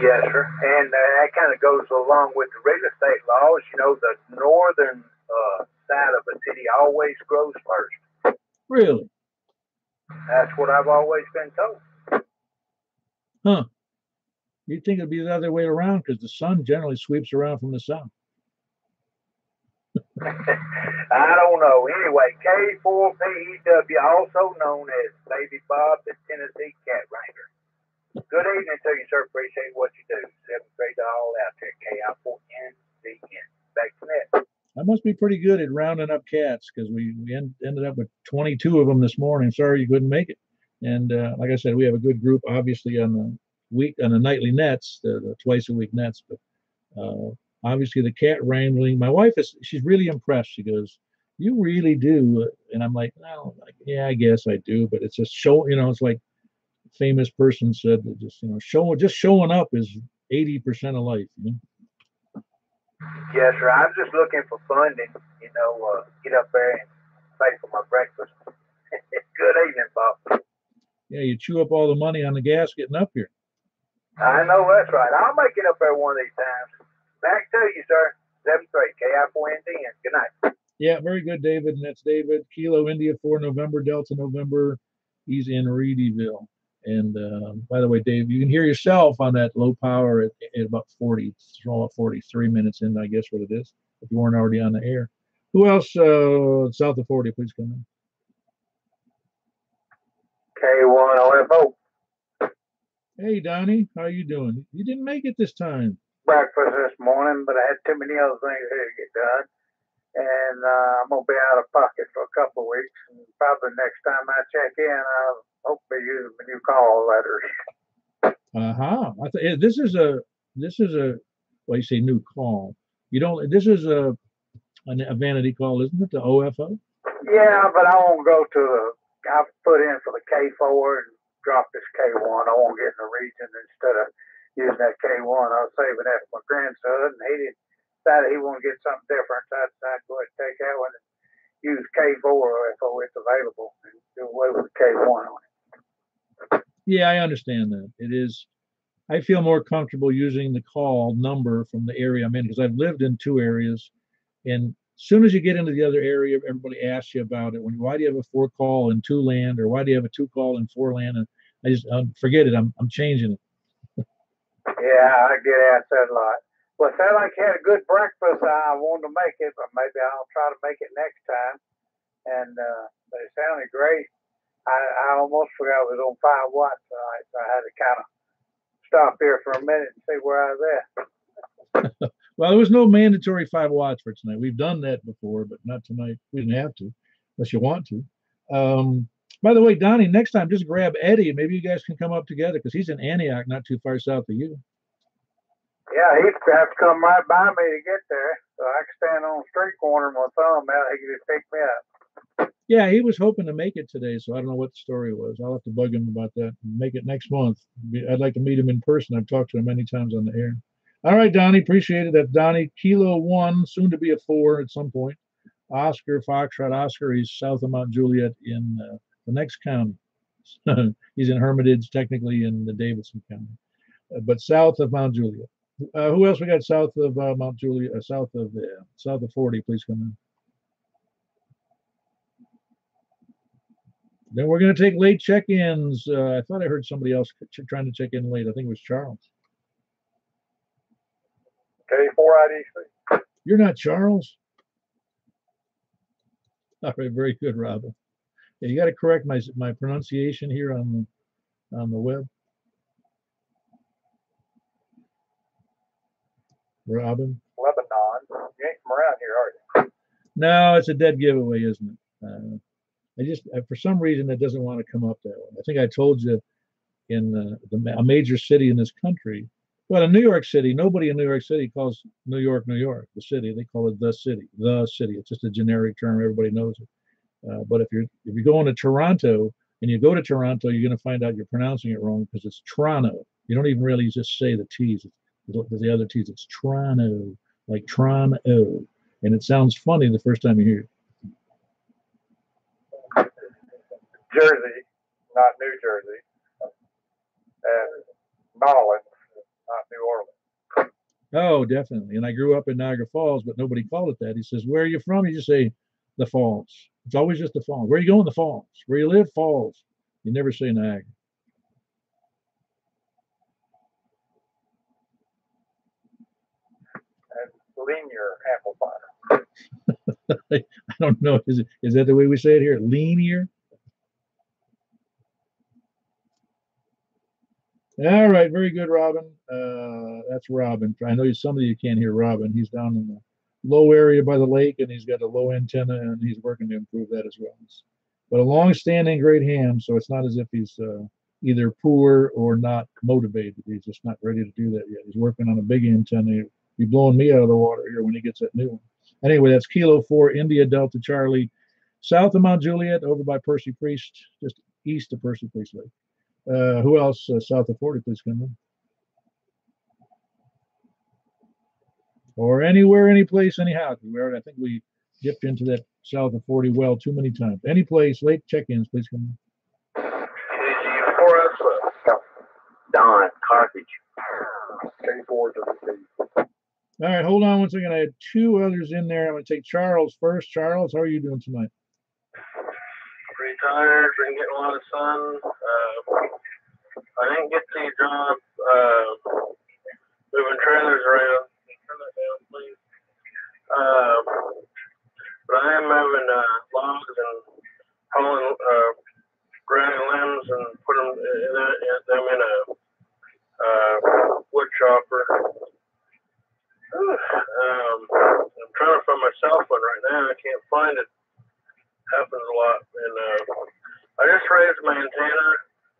Speaker 4: Yes, sir. And that kind of goes along with the real estate laws. You know, the northern side of a city always grows first.
Speaker 1: Really?
Speaker 4: That's what I've always been told.
Speaker 1: Huh. You'd think it'd be the other way around, because the sun generally sweeps around from the south.
Speaker 4: I don't know. Anyway, K4PEW, also known as Baby Bob, the Tennessee Cat Ranger. Good evening to you, sir. Appreciate what you do. 7th grade all out there. KI4NDN. Back to net.
Speaker 1: I must be pretty good at rounding up cats, because we ended up with 22 of them this morning. Sorry you couldn't make it. And like I said, we have a good group, obviously, on the nightly nets, the twice a week nets. But obviously the cat wrangling. My wife she's really impressed. She goes, "You really do?" And I'm like, "No, yeah, I guess I do." But it's just it's like a famous person said that just showing up is 80% of life. You know?
Speaker 4: Yes, sir. I'm just looking for funding. Get up there and pay for my breakfast. Good evening, Bob.
Speaker 1: Yeah, you chew up all the money on the gas getting up here.
Speaker 4: I know that's right. I'll make it up there one of these times. Back to you, sir. 7th grade, KI4NDN. Good night.
Speaker 1: Yeah, very good, David. And that's David, Kilo India 4 November, Delta November. He's in Reedyville. And by the way, Dave, you can hear yourself on that low power at about 43 minutes in, I guess what it is, if you weren't already on the air. Who else south of 40, please come in.
Speaker 4: K1OFO.
Speaker 1: Hey, Donnie, how you doing? You didn't make it this time.
Speaker 6: Breakfast this morning, but I had too many other things here to get done. And I'm going to be out of pocket for a couple of weeks. And probably next time I check in, I'll hopefully use my new call letters.
Speaker 1: This is a well, you say new call. This is a vanity call, isn't it? The OFO?
Speaker 6: Yeah, but I won't go to I've put in for the K4 and drop this K1. I won't get in the region instead of
Speaker 7: using that K1. I was saving that for my grandson, and he decided he wanted to get something different. So I decided to go ahead and take that one and use K4 if it's available, and do away with K1 on it.
Speaker 1: Yeah, I understand that. It is. I feel more comfortable using the call number from the area I'm in because I've lived in two areas, and as soon as you get into the other area, everybody asks you about it. Why do you have a 4 call in 2 land, or why do you have a 2 call in 4 land? And I just forget it. I'm changing it.
Speaker 7: Yeah, I get asked that a lot. Well, it sounded like you had a good breakfast. I wanted to make it, but maybe I'll try to make it next time. And but it sounded great. I almost forgot it was on 5 watts tonight, so I had to kind of stop here for a minute and see where I was at.
Speaker 1: Well, there was no mandatory 5 watts for tonight. We've done that before, but not tonight. We didn't have to, unless you want to. By the way, Donnie, next time just grab Eddie. Maybe you guys can come up together because he's in Antioch, not too far south of you.
Speaker 7: Yeah, he'd have to come right by me to get there, so I can stand on the street corner with my thumb out. He can just pick me up.
Speaker 1: Yeah, he was hoping to make it today, so I don't know what the story was. I'll have to bug him about that. Make it next month. I'd like to meet him in person. I've talked to him many times on the air. All right, Donnie, appreciate it. That's Donnie, Kilo 1, soon to be a 4 at some point. Oscar, Foxtrot, Oscar. He's south of Mount Juliet in the next county. He's in Hermitage, technically in the Davidson County, but south of Mount Juliet. Who else we got south of Mount Juliet? South of 40, please come in. Then we're going to take late check-ins. I thought I heard somebody else trying to check in late. I think it was Charles.
Speaker 7: K4IDC.
Speaker 1: You're not Charles? All right, very good, Robin. Yeah, you got to correct my pronunciation here on the web. Robin?
Speaker 7: Lebanon. You ain't from around here, are you?
Speaker 1: No, it's a dead giveaway, isn't it? I just, for some reason, it doesn't want to come up that way. I think I told you in a major city in this country, well, in New York City, nobody in New York City calls New York, the city. They call it the city. It's just a generic term. Everybody knows it. But if you're going to Toronto and you go to Toronto, you're going to find out you're pronouncing it wrong because it's Toronto. You don't even really just say the T's. The other T's. It's Toronto, like Tron-O. And it sounds funny the first time you hear it.
Speaker 7: Jersey, not New Jersey, and Nolens, not New Orleans.
Speaker 1: Oh, definitely. And I grew up in Niagara Falls, but nobody called it that. He says, "Where are you from?" You just say, "The Falls." It's always just the Falls. Where are you going? The Falls. Where you live? Falls. You never say Niagara.
Speaker 7: And linear amplifier.
Speaker 1: I don't know. Is that the way we say it here? Linear? All right, very good, Robin. That's Robin. I know some of you can't hear Robin. He's down in the low area by the lake, and he's got a low antenna, and he's working to improve that as well. But a long-standing great ham, so it's not as if he's either poor or not motivated. He's just not ready to do that yet. He's working on a big antenna. He'll be blowing me out of the water here when he gets that new one. Anyway, that's Kilo 4, India Delta Charlie, south of Mount Juliet, over by Percy Priest, just east of Percy Priest Lake. Who else south of 40, please come in? Or anywhere, any place, anyhow. I think we dipped into that south of 40 well too many times. Any place, late check-ins, please come in.
Speaker 2: Don, Carthage.
Speaker 7: K4 WC.
Speaker 1: All right, hold on one second. I had 2 others in there. I'm going to take Charles first. Charles, how are you doing tonight?
Speaker 3: Pretty tired. Been getting a lot of sun. I didn't get the job moving trailers around. Turn that down, please. But I am moving logs and hauling grinding limbs and put them in a wood chopper. I'm trying to find my cell phone right now. I can't find it. Happens a lot. And I just raised my antenna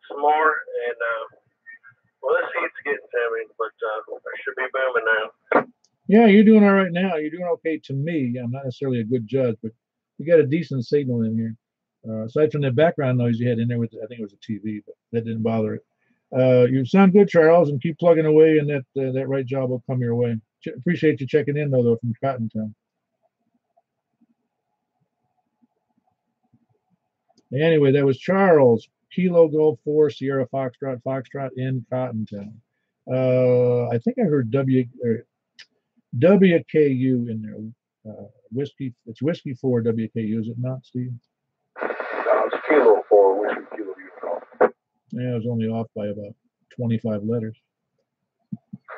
Speaker 3: some more, and well, this heat's getting to me, but I should be booming now.
Speaker 1: Yeah, you're doing all right now. You're doing okay to me. I'm not necessarily a good judge, but you got a decent signal in here. Aside from the background noise you had in there, with I think it was a TV, but that didn't bother it. You sound good, Charles, and keep plugging away, and that right job will come your way. Appreciate you checking in, though, from Cottontown. Anyway, that was Charles, Kilo Golf 4, Sierra Foxtrot in Cottontown. I think I heard WKU in there. Whiskey, it's Whiskey 4 WKU, is it not, Steve?
Speaker 4: It's Kilo 4, Whiskey Kilo Uniform.
Speaker 1: Yeah, I was only off by about 25 letters.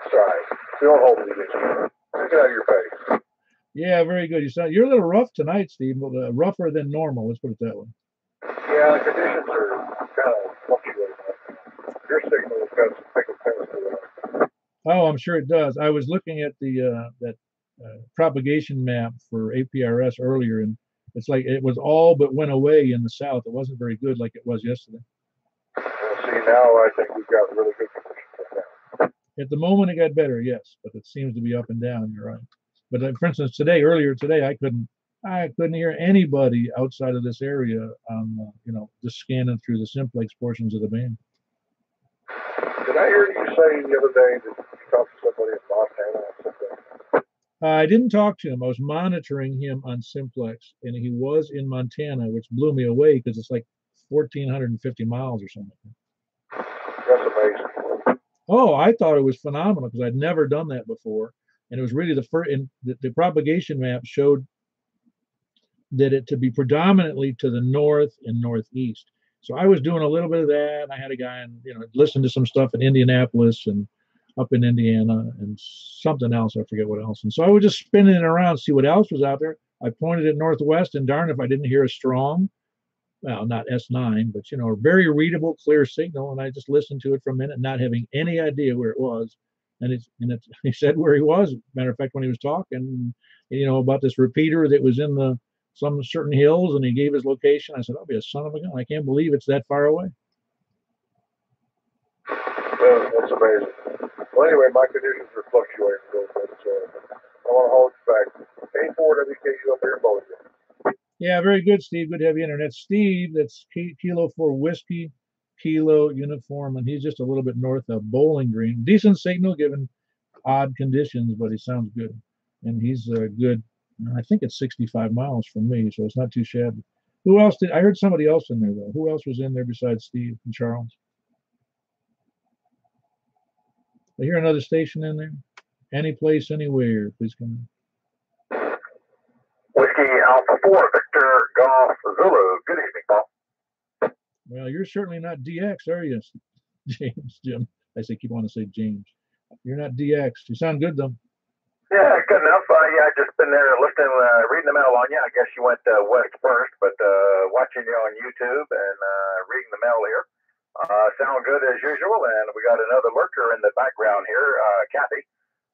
Speaker 4: Sorry. You don't hold me against you. Take it out of your face.
Speaker 1: Yeah, very good. You're a little rough tonight, Steve, but rougher than normal. Let's put it that way.
Speaker 4: Yeah, the conditions are kind of fluctuating. Your signal has got some thick tendency to it.
Speaker 1: Oh, I'm sure it does. I was looking at that propagation map for APRS earlier, and it's like it was all but went away in the south. It wasn't very good like it was yesterday.
Speaker 4: Well, see, now I think we've got really good conditions right now.
Speaker 1: At the moment, it got better, yes, but it seems to be up and down. You're right. But for instance, earlier today, I couldn't hear anybody outside of this area. Just scanning through the Simplex portions of the band.
Speaker 4: Did I hear you say the other day that you talked to somebody in Montana or something?
Speaker 1: I didn't talk to him. I was monitoring him on Simplex, and he was in Montana, which blew me away because it's like 1,450 miles or something.
Speaker 4: That's amazing.
Speaker 1: Oh, I thought it was phenomenal because I'd never done that before. And it was really the first, and the propagation map showed that it to be predominantly to the north and northeast. So I was doing a little bit of that. I had a guy, listened to some stuff in Indianapolis and up in Indiana and something else. I forget what else. And so I was just spinning it around, see what else was out there. I pointed at northwest, and darn if I didn't hear a strong, well, not S9, but a very readable, clear signal. And I just listened to it for a minute, not having any idea where it was. And he said where he was. Matter of fact, when he was talking, about this repeater that was in some certain hills, and he gave his location. I said, "I'll be a son of a gun! I can't believe it's that far away."
Speaker 4: Well, that's amazing. Well, anyway, my conditions are fluctuating a little bit, so I want to hold you back. A4 WKU up here in Bozeman.
Speaker 1: Yeah, very good, Steve. Good to have you in there. That's Steve. That's Kilo 4 Whiskey Kilo Uniform, and he's just a little bit north of Bowling Green. Decent signal given odd conditions, but he sounds good. And he's good. I think it's 65 miles from me, so it's not too shabby. Who else I heard somebody else in there, though. Who else was in there besides Steve and Charles? I hear another station in there. Any place, anywhere, please come in.
Speaker 4: Whiskey Alpha 4, Victor Golf Zulu. Good evening, Paul.
Speaker 1: Well, you're certainly not DX, are you, Jim? I keep wanting to say James. You're not DX. You sound good, though.
Speaker 4: Yeah, good enough. I just been there listening, reading the mail on you. I guess you went west first, but watching you on YouTube and reading the mail here. Sound good as usual, and we got another lurker in the background here, Kathy.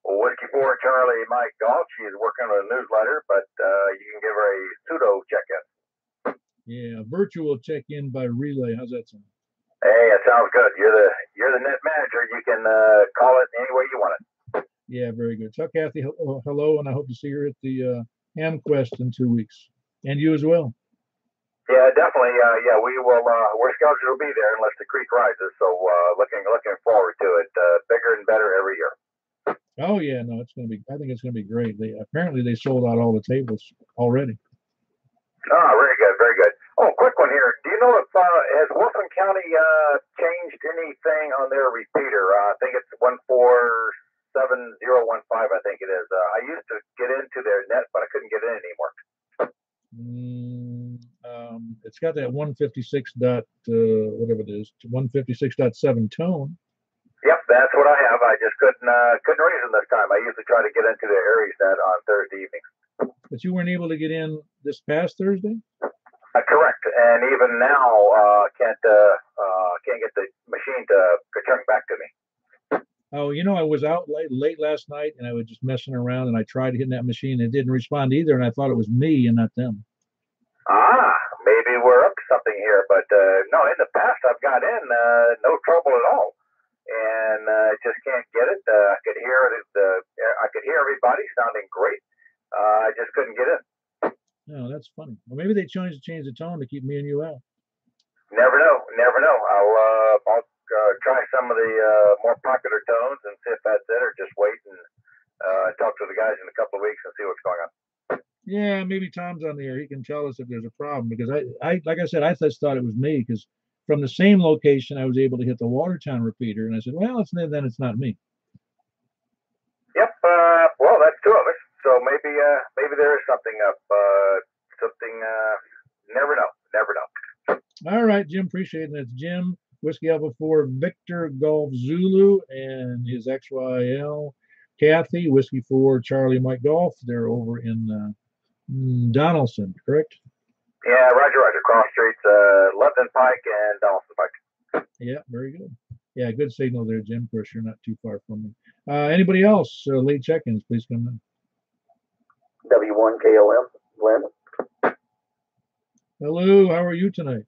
Speaker 4: Whiskey 4 Charlie Mike Golf. She's working on a newsletter, but you can give her a pseudo check-in.
Speaker 1: Yeah, virtual check-in by relay. How's that sound?
Speaker 4: Hey, it sounds good. You're the net manager. You can call it any way you want it.
Speaker 1: Yeah, very good. Tell Kathy hello, and I hope to see her at the Ham Quest in 2 weeks. And you as well.
Speaker 4: Yeah, definitely. Yeah, we will. We're scheduled to be there unless the creek rises. So looking forward to it. Bigger and better every year.
Speaker 1: Oh yeah, no, it's going to be. I think it's going to be great. Apparently they sold out all the tables already.
Speaker 4: Ah, very good, very good. Oh, quick one here. Do you know if has Wolfson County changed anything on their repeater? I think it's 147015. I think it is. I used to get into their net, but I couldn't get in anymore.
Speaker 1: It's got that 156 whatever it is, 156.7 tone.
Speaker 4: Yep, that's what I have. I just couldn't raise them this time. I usually try to get into the Aries net on Thursday evenings.
Speaker 1: But you weren't able to get in this past Thursday?
Speaker 4: Correct. And even now, can't get the machine to return back to me.
Speaker 1: Oh, I was out late last night, and I was just messing around, and I tried hitting that machine. It didn't respond either, and I thought it was me and not them.
Speaker 4: Ah, maybe we're up to something here. But no, in the past I've got in no trouble at all, and just can't get it. I could hear it. I could hear everybody sounding great. I just couldn't get in.
Speaker 1: Oh, that's funny. Well, maybe they changed the tone to keep me and you out.
Speaker 4: Never know. Never know. I'll try some of the more popular tones and see if that's it, or just wait and talk to the guys in a couple of weeks and see what's going on.
Speaker 1: Yeah, maybe Tom's on the air. He can tell us if there's a problem, because I like I said, I just thought it was me, because from the same location I was able to hit the Watertown repeater, and I said, well, then it's not me.
Speaker 4: Yep. Well, that's two of us. So maybe there is something up. Something. Never know. Never know.
Speaker 1: All right, Jim. Appreciate it. That's Jim, Whiskey Alpha 4 Victor Golf Zulu, and his XYL Kathy, Whiskey 4 Charlie Mike Golf. They're over in Donaldson, correct?
Speaker 4: Yeah, Roger. Cross streets, London Pike and Donaldson Pike.
Speaker 1: Yeah, very good. Yeah, good signal there, Jim. Of course, you're not too far from me. Anybody else? Late check-ins, please come in.
Speaker 2: W1KLM, Glenn.
Speaker 1: Hello, how are you tonight?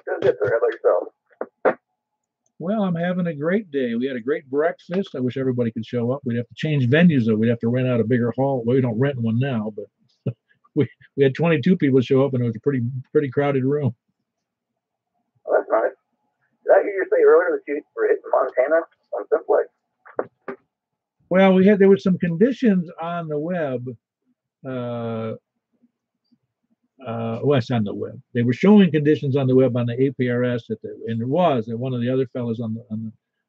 Speaker 2: Good, sir. How about yourself?
Speaker 1: Well, I'm having a great day. We had a great breakfast. I wish everybody could show up. We'd have to change venues, though. We'd have to rent out a bigger hall. Well, we don't rent one now, but we had 22 people show up, and it was a pretty crowded room.
Speaker 2: Oh, that's nice. Did I hear you say earlier that you were hitting Montana on Simplex?
Speaker 1: Well, there were some conditions on the web. Well, it's on the web. They were showing conditions on the web on the APRS and there was, and one of the other fellows on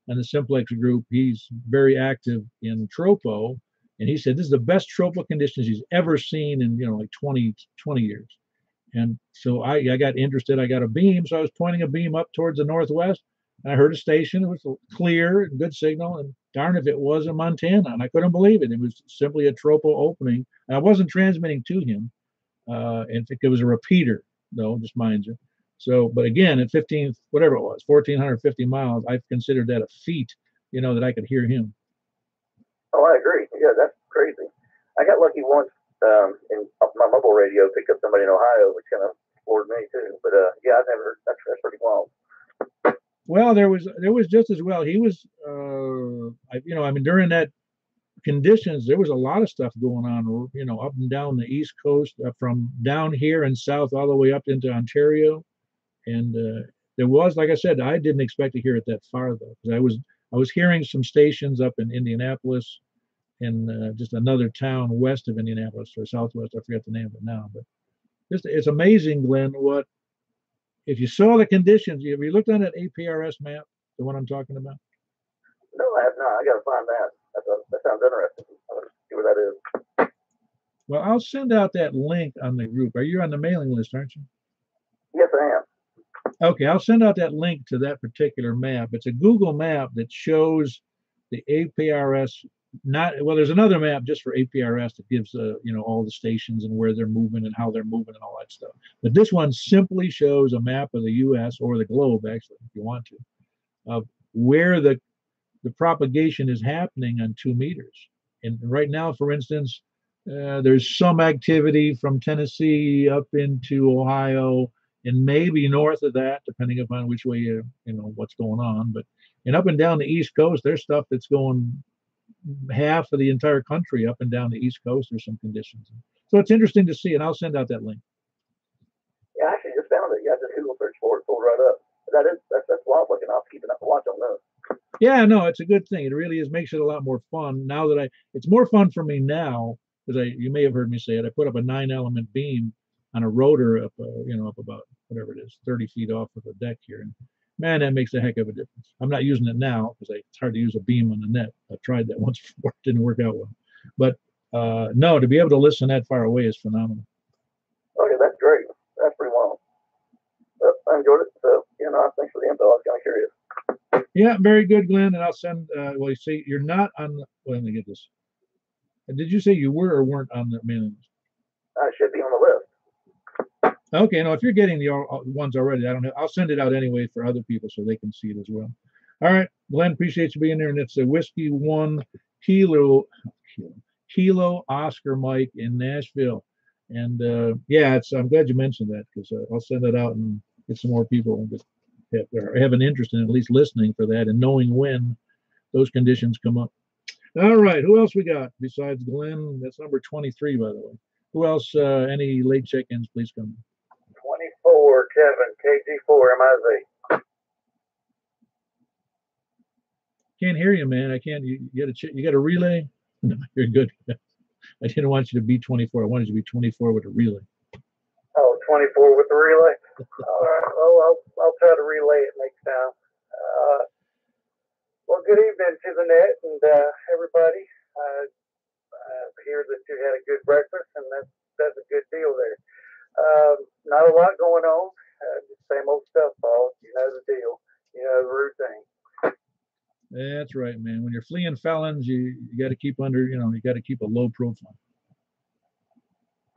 Speaker 1: the Simplex group, he's very active in tropo, and he said this is the best tropo conditions he's ever seen in like 20 years. And so I got interested. I got a beam, so I was pointing a beam up towards the northwest. And I heard a station. It was clear, good signal, and darn if it was in Montana. And I couldn't believe it. It was simply a tropo opening. And I wasn't transmitting to him. In fact, it was a repeater, though, just mind you. So, but again, at 15, whatever it was, 1,450 miles, I considered that a feat, that I could hear him.
Speaker 2: Oh, I agree. Yeah, that's crazy. I got lucky once my mobile radio picked up somebody in Ohio, which kind of floored me too. But yeah, I've never. That's pretty wild.
Speaker 1: Well, there was just as well. He was, during that conditions, there was a lot of stuff going on, up and down the East Coast, from down here and south all the way up into Ontario. And there was, like I said, I didn't expect to hear it that far though, because I was hearing some stations up in Indianapolis and just another town west of Indianapolis or southwest. I forget the name of it now, but it's amazing, Glenn, if you saw the conditions, have you looked on that APRS map, the one I'm talking about?
Speaker 2: No, I have not. I got to find that. That sounds interesting. I'll see where that is.
Speaker 1: Well, I'll send out that link on the group. Are you on the mailing list, aren't you?
Speaker 2: Yes, I am.
Speaker 1: Okay, I'll send out that link to that particular map. It's a Google map that shows the APRS. There's another map just for APRS that gives all the stations and where they're moving and how they're moving and all that stuff. But this one simply shows a map of the U.S. or the globe, actually, if you want to, of where the propagation is happening on 2 meters. And right now, for instance, there's some activity from Tennessee up into Ohio and maybe north of that, depending upon which way what's going on. And up and down the East Coast, there's stuff that's going half of the entire country up and down the East Coast. There's some conditions. So it's interesting to see, and I'll send out that link.
Speaker 2: Yeah, I actually just found it. Yeah, just Google search for it, pulled right up. That's wild looking. I'll keep an watch on those.
Speaker 1: Yeah, no, it's a good thing. It really is, makes it a lot more fun now that it's more fun for me now because you may have heard me say it. I put up a 9-element beam on a rotor up about whatever it is, 30 feet off of the deck here. And man, that makes a heck of a difference. I'm not using it now because it's hard to use a beam on the net. I tried that once before. It didn't work out well. But no, to be able to listen that far away is phenomenal.
Speaker 2: Okay, that's great. That's pretty wild. I enjoyed it. So, thanks for the info. I was kind of curious.
Speaker 1: Yeah, very good, Glenn. And I'll send, you see, you're not on the, let me get this. Did you say you were or weren't on the mailing list?
Speaker 2: I should be on the list.
Speaker 1: Okay, no, if you're getting the ones already, I'll send it out anyway for other people so they can see it as well. All right, Glenn, appreciate you being there. And it's a Whiskey 1 Kilo Oscar Mike in Nashville. And I'm glad you mentioned that because I'll send that out and get some more people have an interest in at least listening for that and knowing when those conditions come up. All right, who else we got besides Glenn? That's number 23, by the way. Who else? Any late check-ins, please come.
Speaker 2: 24.
Speaker 3: Kevin, KG4 MIZ.
Speaker 1: Can't hear you, man. I can't. You got a relay? No, you're good. I didn't want you to be 24. I wanted you to be 24 with a relay.
Speaker 3: Oh, 24 with the relay? All right. Well, I'll try to relay it next time. Well, good evening to the net and everybody. I hear that you had a good breakfast, and that's a good deal there. Not a lot going on. Just same old stuff, Paul. You know the deal. You know the routine.
Speaker 1: That's right, man. When you're fleeing felons, you got to keep under, you got to keep a low profile.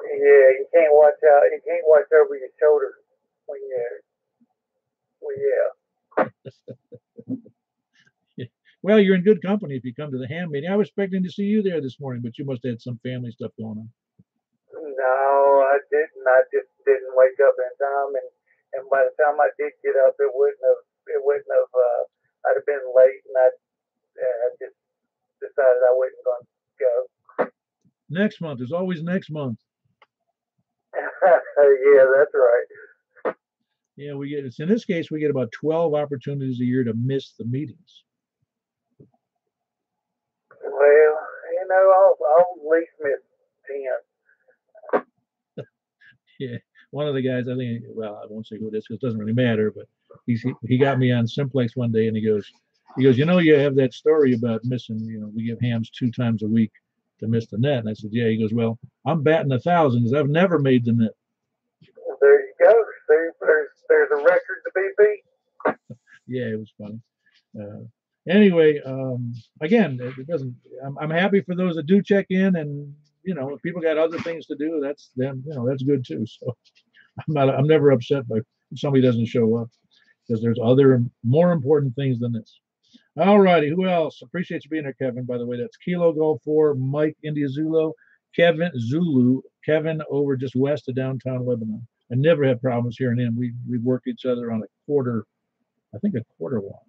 Speaker 3: Yeah, you can't watch out. You can't watch over your shoulder when yeah.
Speaker 1: Well, you're in good company if you come to the ham meeting. I was expecting to see you there this morning, but you must have had some family stuff going on.
Speaker 3: No, I didn't. I just didn't wake up in time, and by the time I did get up, it wouldn't have. I'd have been late, and I just decided I wasn't going to go.
Speaker 1: Next month. There's always next month.
Speaker 3: Yeah, that's right.
Speaker 1: Yeah, in this case, we get about 12 opportunities a year to miss the meetings.
Speaker 3: Well, I'll at least miss 10.
Speaker 1: Yeah, one of the guys, I think, well, I won't say who it is because it doesn't really matter, but he got me on Simplex one day, and he goes, you have that story about missing, we give hams 2 times a week to miss the net. And I said, yeah. He goes, well, I'm batting 1,000 I've never made the net.
Speaker 3: Well, there you go. There's a record to be beat.
Speaker 1: Yeah, it was funny. Anyway, again, it doesn't. I'm happy for those that do check in, and if people got other things to do, that's them. That's good too. So I'm never upset by if somebody doesn't show up, because there's other more important things than this. All righty, who else? Appreciate you being here, Kevin. By the way, that's Kilo Golf 4, Mike India Zulu, Kevin over just west of downtown Lebanon. I never had problems hearing him. We worked each other on a quarter wall.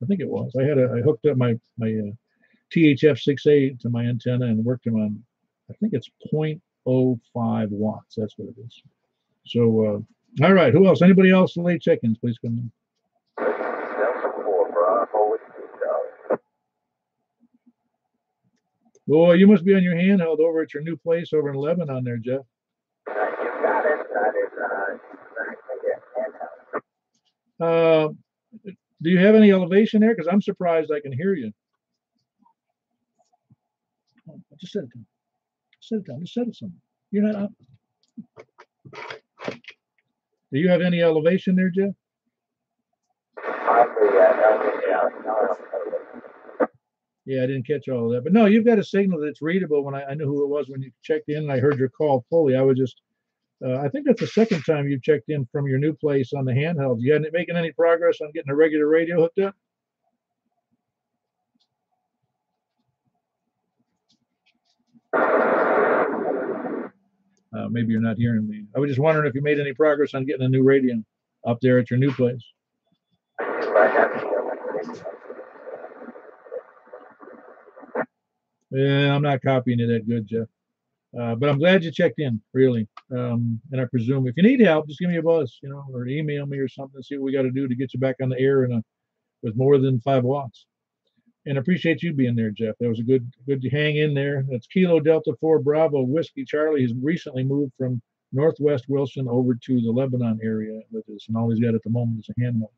Speaker 1: I think it was. I hooked up my THF 6A to my antenna and worked him on, I think it's 0.05 watts. That's what it is. So, all right. Who else? Anybody else? Late check-ins, please come in. Boy, you must be on your handheld over at your new place over in Lebanon there, Jeff.
Speaker 2: You got it.
Speaker 1: Do you have any elevation there? Because I'm surprised I can hear you. Oh, just set it down. Set it down. Just set it somewhere. You're not up. Do you have any elevation there, Jeff? Yeah, I didn't catch all of that. But no, you've got a signal that's readable. When I knew who it was when you checked in and I heard your call fully. I was just, I think that's the second time you've checked in from your new place on the handheld. You making any progress on getting a regular radio hooked up? Maybe you're not hearing me. I was just wondering if you made any progress on getting a new radio up there at your new place. Yeah, I'm not copying it that good, Jeff. But I'm glad you checked in, really. And I presume if you need help, just give me a buzz, or email me or something. See what we got to do to get you back on the air with more than 5 watts. And I appreciate you being there, Jeff. That was a good to hang in there. That's Kilo Delta 4 Bravo Whiskey Charlie. He's recently moved from Northwest Wilson over to the Lebanon area with us, and all he's got at the moment is a handheld.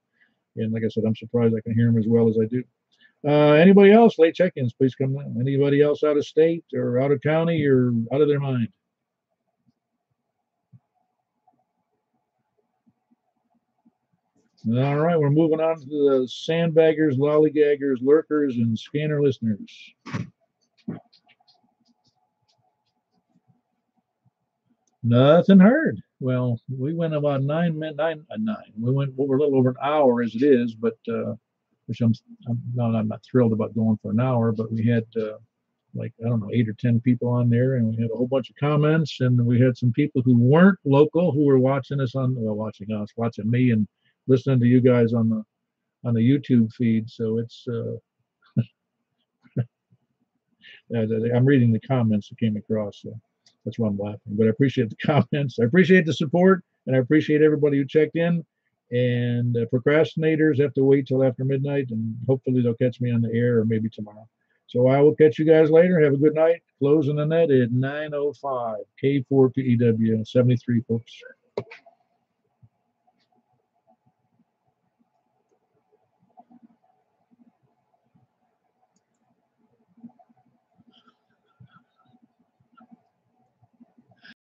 Speaker 1: And like I said, I'm surprised I can hear him as well as I do. Anybody else? Late check-ins, please come in. Anybody else out of state or out of county or out of their mind? All right, we're moving on to the sandbaggers, lollygaggers, lurkers, and scanner listeners. Nothing heard. Well, we went about 9 minutes. We went over a little over an hour as it is, but which I'm not thrilled about going for an hour. But we had 8 or 10 people on there, and we had a whole bunch of comments, and we had some people who weren't local who were watching me and listening to you guys on the YouTube feed. So it's I'm reading the comments that came across. So that's why I'm laughing. But I appreciate the comments. I appreciate the support. And I appreciate everybody who checked in. And procrastinators have to wait till after midnight, and hopefully they'll catch me on the air or maybe tomorrow. So I will catch you guys later. Have a good night. Closing the net at 9:05. K4PEW 73, folks.